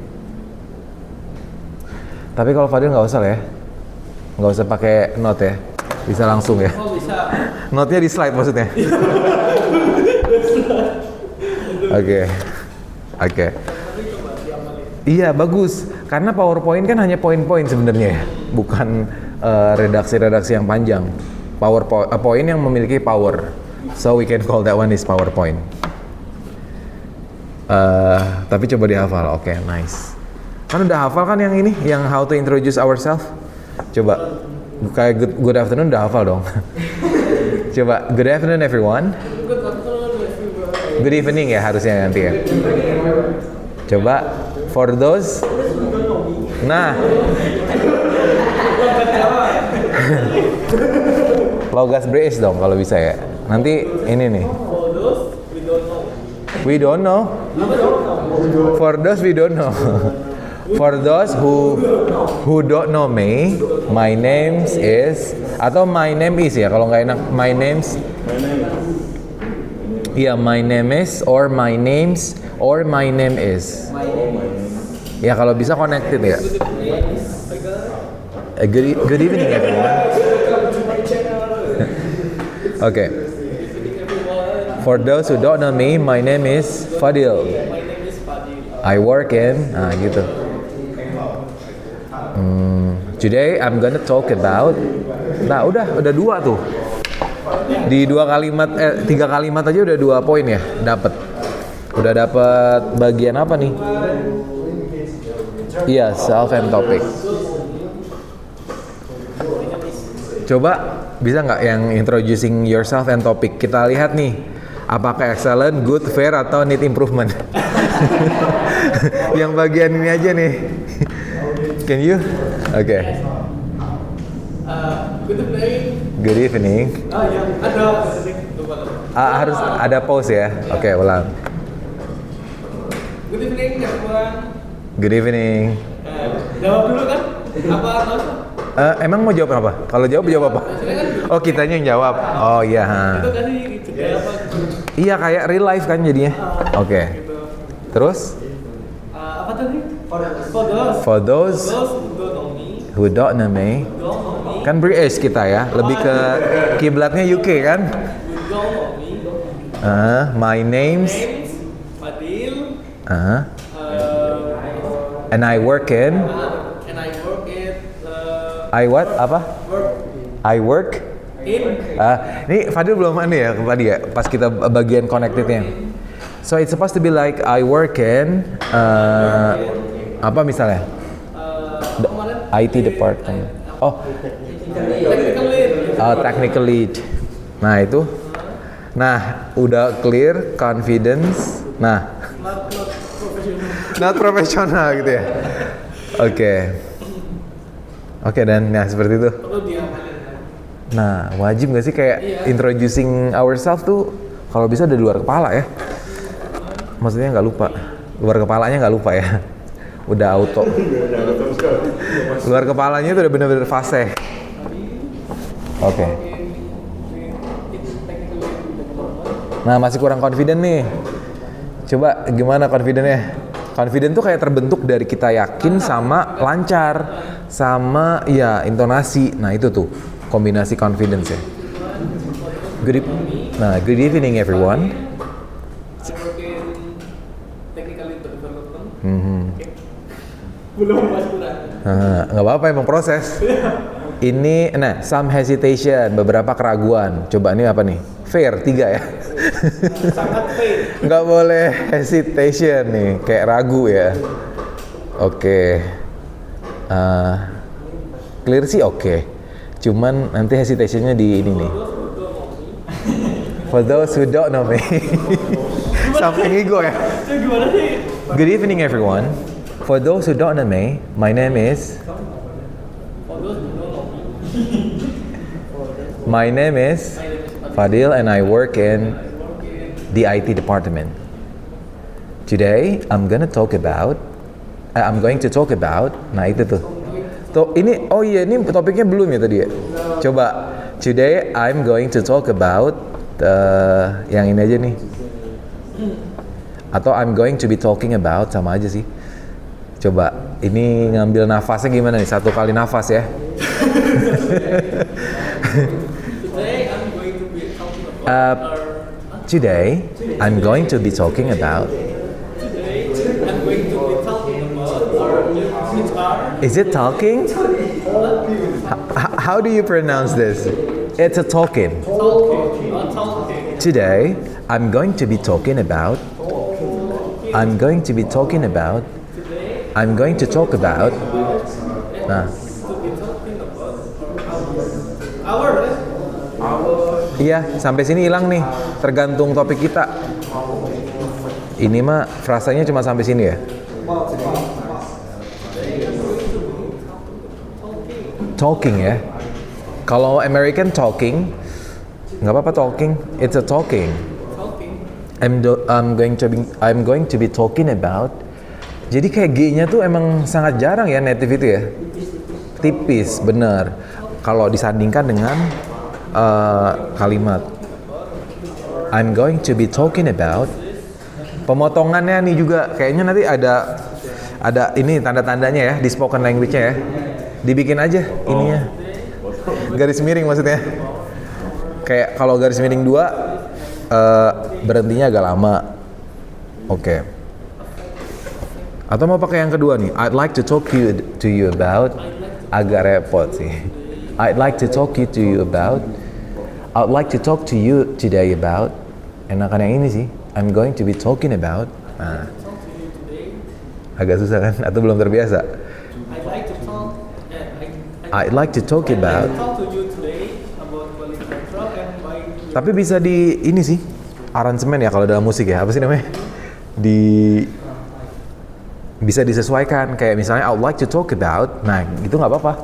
Tapi kalau Fadil nggak usah lah ya, nggak usah pakai note ya, bisa langsung ya. Oh bisa. Note-nya di slide maksudnya. Oke. Iya bagus, karena PowerPoint kan hanya poin-poin sebenarnya ya, bukan redaksi-redaksi yang panjang. PowerPoint yang memiliki power, so we can call that one is PowerPoint. Tapi coba dihafal, oke, nice. Kan udah hafal kan yang ini, yang how to introduce ourselves? Coba, kayak good afternoon udah hafal dong. Coba, good afternoon everyone. Good evening ya harusnya nanti ya. Coba, for those. Nah. Logas British dong kalau bisa ya. Nanti ini nih. We don't know. For those we don't know. For those who don't know me, my name is atau my name is ya kalau nggak enak my name's. Iya, my name is or my name's or my name is. Ya kalau bisa connected ya. Good evening everyone. Okay. For those who don't know me, my name is Fadil. I work in, gitu. Today I'm gonna talk about. Nah, udah dua tuh. Di 3 kalimat aja udah 2 poin ya, dapat. Udah dapat bagian apa nih? Iya, self and topic. Coba bisa nggak yang introducing yourself and topic? Kita lihat nih, apakah excellent, good, fair, atau need improvement? Yang bagian ini aja nih. Can you? Oke. Good evening. Harus ada pause ya. Oke, ulang. Good evening everyone. Good evening. Jawab dulu kan? Apa Emang mau jawab apa? Kalau jawab apa? Oh, kitanya yang jawab. Oh iya. itu tadi jeda apa? Iya, kayak real life kan jadinya. Oke. Terus? Apa tadi? For those who don't know me, kan British kita ya, lebih ke kiblatnya UK kan? My name's Fadil. And I work in. I what? Apa? I work. Ini Fadil belum mana ya tadi ya, pas kita bagian connectednya. So it's supposed to be like I work in apa misalnya? IT department. Oh, technical lead. Nah itu. Nah udah clear, confidence. Nah, not professional gitu ya. Oke, dan nah seperti itu. Nah, wajib nggak sih kayak introducing ourselves tuh kalau bisa udah di luar kepala ya? Maksudnya nggak lupa, luar kepalanya nggak lupa ya? Udah auto. Luar kepalanya itu udah bener-bener fase. Oke. Nah, masih kurang confident nih. Coba gimana confidentnya? Confident tuh kayak terbentuk dari kita yakin sama lancar, sama ya intonasi. Nah itu tuh kombinasi confidence ya. Good evening everyone. Belum mas kurang. Nggak apa-apa, emang proses. Ini, nah, some hesitation, beberapa keraguan. Coba ini apa nih? Fair, 3 ya. Sangat fair. Nggak boleh hesitation nih, kayak ragu ya. Oke. Clear sih oke. Cuman nanti hesitationnya di ini nih. For those who don't know me. Sampai ego ya. Gimana sih? Good evening everyone. For those who don't know me, my name is. My name is Fadil and I work in the IT department. Today I'm going to talk about. Nah itu tuh. Tuh ini, oh iya ini topiknya belum ya tadi ya. Coba Today I'm going to talk about yang ini aja nih. Atau I'm going to be talking about, sama aja sih. Coba, ini ngambil nafasnya gimana nih? 1 kali nafas ya. Today I'm going to be talking about. Is it talking? How do you pronounce this? It's a talking. Today I'm going to be talking about. I'm going to be talking about. I'm going to talk about. Nah. Iya, sampai sini hilang nih. Tergantung topik kita. Ini mah frasanya cuma sampai sini ya. Talking ya. Kalau American talking, nggak apa-apa talking. It's a talking. I'm going to be talking about. Jadi kayak G-nya tuh emang sangat jarang ya native itu ya. Tipis, bener. Kalau disandingkan dengan kalimat I'm going to be talking about. Pemotongannya nih juga kayaknya nanti ada ini tanda-tandanya ya di spoken language-nya ya. Dibikin aja ininya. Garis miring maksudnya. Kayak kalau garis miring 2 berhentinya agak lama. Oke. Atau mau pakai yang kedua nih. I'd like to talk to you about. Agak repot sih. I'd like to talk to you about. I'd like to talk to you today about. Enakan yang ini sih. I'm going to be talking about. Nah. Agak susah kan? Atau belum terbiasa? I'd like to talk about. Tapi bisa di ini sih. Aransemen ya kalau dalam musik ya. Apa sih namanya? Bisa disesuaikan. Kayak misalnya I'd like to talk about. Nah, itu nggak apa-apa.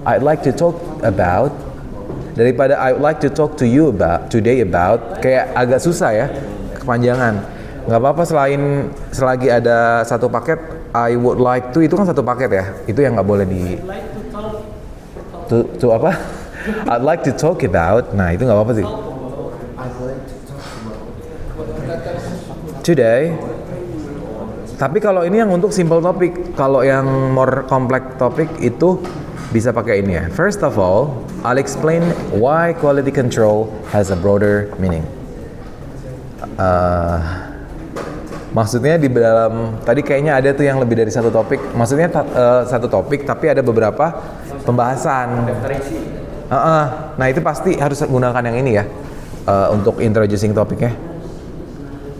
I'd like to talk about. Daripada I'd like to talk to you about today about, kayak agak susah ya, kepanjangan. Nggak apa-apa selagi ada satu paket. I would like to itu kan satu paket ya. Itu yang nggak boleh di to apa? I'd like to talk about. Nah itu nggak apa-apa sih. Today. Tapi kalau ini yang untuk simple topik, kalau yang more complex topik itu bisa pakai ini ya. First of all, I'll explain why quality control has a broader meaning. Maksudnya di dalam tadi kayaknya ada tuh yang lebih dari satu topik. Maksudnya satu topik tapi ada beberapa pembahasan. Nah itu pasti harus gunakan yang ini ya untuk introducing topiknya.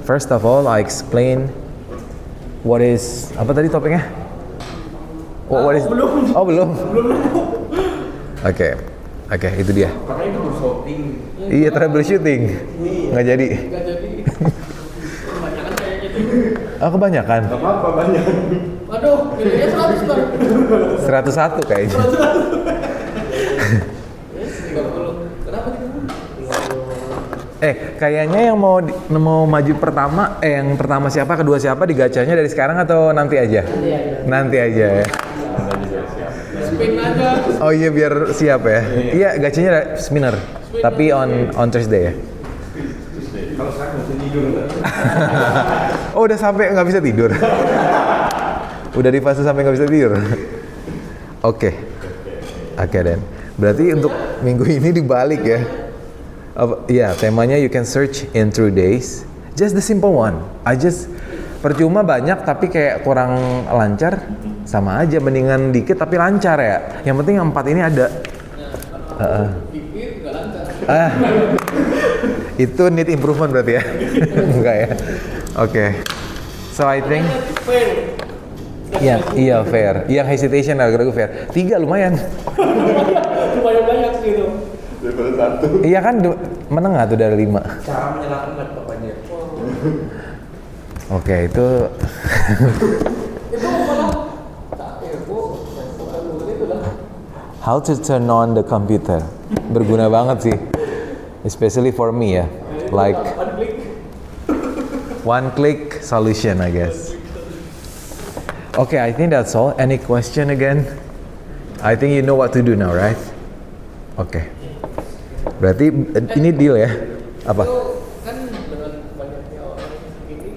First of all, I explain what is apa tadi topiknya? What is? Oh belum. Oke, itu dia. Makanya itu shopping. Iya, troubleshooting. Nggak jadi. Kebanyakan kayak gitu. Kebanyakan. Gak apa-apa banyak. Waduh, nilainya 100 kan? 101 kayaknya. 30. Kenapa gitu? Kayaknya yang mau maju pertama, yang pertama siapa, kedua siapa, digacanya dari sekarang atau nanti aja? Nanti aja ya. Spin aja. Oh iya biar siap ya. Iya gacanya spinner. Tapi on Thursday ya. Kalau sekarang bisa tidur nggak? Oh udah sampai nggak bisa tidur. Udah di fase sampai nggak bisa tidur. Oke, Dan. Berarti untuk minggu ini dibalik ya. Iya, temanya you can search in 3 days. Just the simple one. Percuma banyak tapi kayak kurang lancar. Sama aja, mendingan dikit tapi lancar ya. Yang penting 4 ini ada. Pikir nggak lancar. Itu need improvement berarti ya? Enggak ya? Oke. So I think iya fair. Yang hesitation agak fair. 3 lumayan. Lumayan banyak gitu. Daripada 1. Iya kan menengah tuh dari 5. Cara menyalahkan laptopnya. Oke, itu how to turn on the computer. Berguna banget sih. Especially for me ya. Like one click solution I guess. Okay, I think that's all. Any question again? I think you know what to do now, right? Okay. Berarti ini deal ya? Apa? Itu kan dengan banyaknya orang ini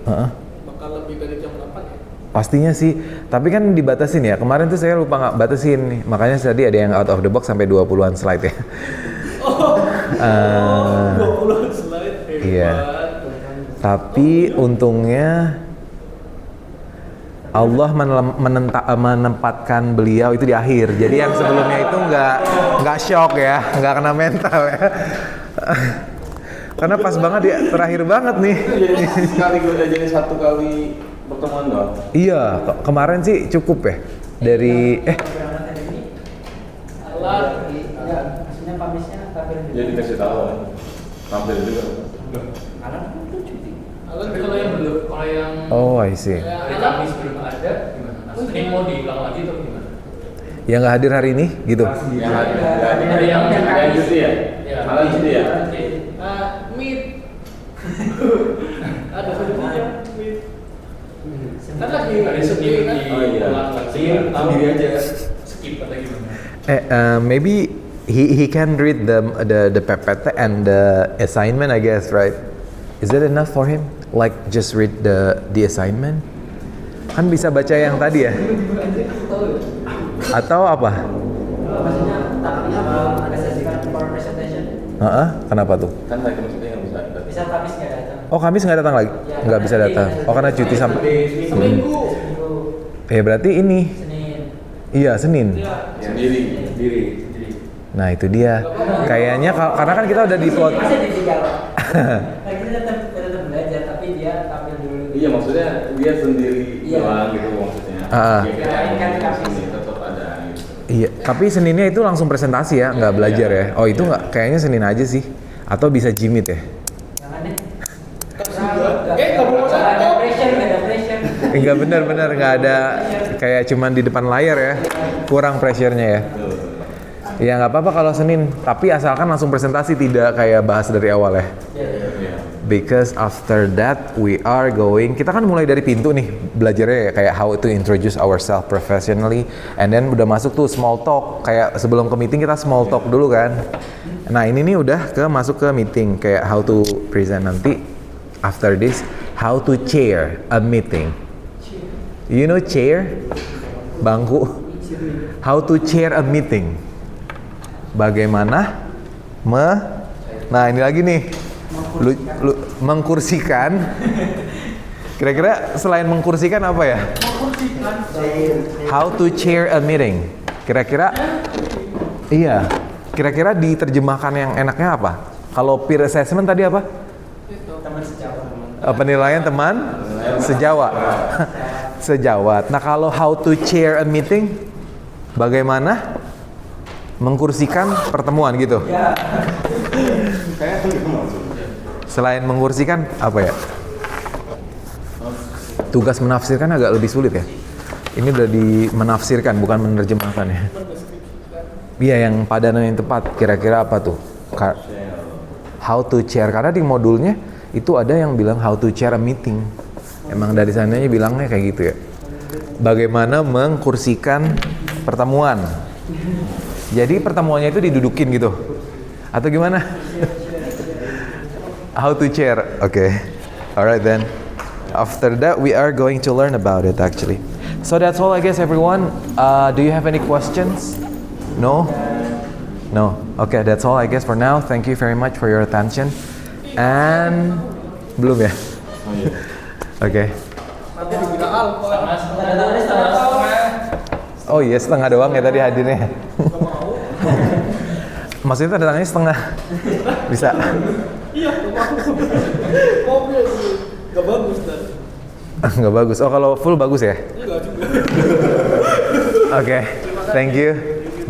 bakal lebih dari jam 8 ya? Pastinya sih, tapi kan dibatasin ya. Kemarin tuh saya lupa nggak batasin nih. Makanya tadi ada yang out of the box sampai 20-an slide ya. 20 slide, hebat. Iya. Tapi untungnya Allah menempatkan beliau itu di akhir. Jadi yang sebelumnya itu nggak shock ya, nggak kena mental ya. Karena pas banget dia terakhir banget nih. Jadi sekali gue udah jadi 1 kali pertemuan doang. Iya, kemarin sih cukup ya. Dari Alat, ya, maksudnya pamisnya tapi Jadi dikasih tahu kan. Tampil juga. alat itu cuti. Alan kalau yang belum, kalau yang oh, I see. hari Kamis belum ada gimana? Senin mau diulang lagi atau gimana? Yang nggak hadir hari ini gitu. Yang ada yang cuti ya? Malah cuti ya? Meet. Ada sebenarnya meet. Kan lagi hari Senin kan? Oh iya. Sendiri aja. Skip atau gimana? Maybe he can read the PPT and the assignment, I guess, right? Is that enough for him? Like just read the assignment? Kan bisa baca yang tadi ya? Atau apa? Maksudnya takutnya ada sesi power presentation. Kenapa tuh? Kan hari Kamis nggak bisa. Bisa Kamis nggak datang. Oh, Kamis nggak datang lagi? Nggak bisa datang. Oh, karena cuti sampai. Seminggu. Ya berarti ini. Senin. Iya, Senin. Sendiri. Nah itu dia. Kayaknya karena kan kita udah di plot. Masih di Jawa. Nah, kita tetap belajar tapi dia tampil dulu. Iya maksudnya dia sendiri Iya. doang gitu maksudnya. Ya, kita Kan sini tetap ada gitu. Iya, tapi Seninnya itu langsung presentasi ya, nggak belajar ya. Oh itu nggak, kayaknya Senin aja sih. Atau bisa Jimit ya? Jangan deh. Kamu mau Nggak ada pressure, nggak ada pressure. Enggak benar-benar nggak ada kayak cuman di depan layar ya. Kurang pressure-nya ya. Ya nggak apa-apa kalau Senin, tapi asalkan langsung presentasi tidak kayak bahas dari awal ya. Because after that we are going, kita kan mulai dari pintu nih belajarnya ya, kayak how to introduce ourselves professionally, and then udah masuk tuh small talk, kayak sebelum ke meeting kita small talk dulu kan. Nah ini nih udah masuk ke meeting, kayak how to present nanti. After this, how to chair a meeting. You know chair? Bangku. How to chair a meeting. Bagaimana nah ini lagi nih mengkursikan. Kira-kira selain mengkursikan apa ya? How to chair a meeting. Kira-kira iya. Kira-kira diterjemahkan yang enaknya apa? Kalau peer assessment tadi apa? Teman sejawat. Penilaian teman sejawat. Sejawat. Nah kalau how to chair a meeting, bagaimana mengkursikan pertemuan gitu? Selain mengkursikan apa ya? Tugas menafsirkan agak lebih sulit ya. Ini udah menafsirkan bukan menerjemahkan ya. Iya yang padanan yang tepat. Kira-kira apa tuh? How to chair, karena di modulnya itu ada yang bilang how to chair a meeting. Emang dari sananya bilangnya kayak gitu ya. Bagaimana mengkursikan pertemuan. Jadi pertemuannya itu didudukin gitu. Atau gimana? How to chair. Okay. Alright then. After that we are going to learn about it actually. So that's all I guess everyone. Do you have any questions? No? No. Okay, that's all I guess for now. Thank you very much for your attention. And belum ya? Okay. Nanti dibilang alfa. Oh iya, setengah doang ya tadi hadirnya. Maksudnya tanda tangannya setengah. Bisa. Iya, mobil gak bagus dan. Nggak bagus. Oh kalau full bagus ya? Enggak juga. Okay, thank you.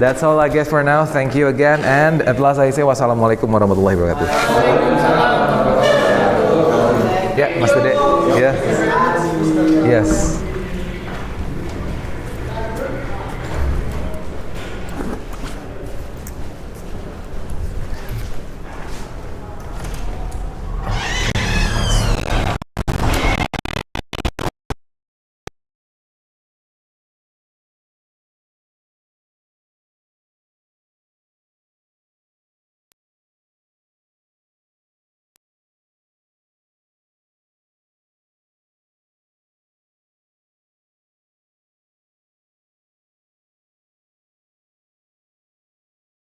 That's all I guess for now. Thank you again. And at last I say wassalamualaikum warahmatullahi wabarakatuh. Ya, Mas Dede. Ya. Yes.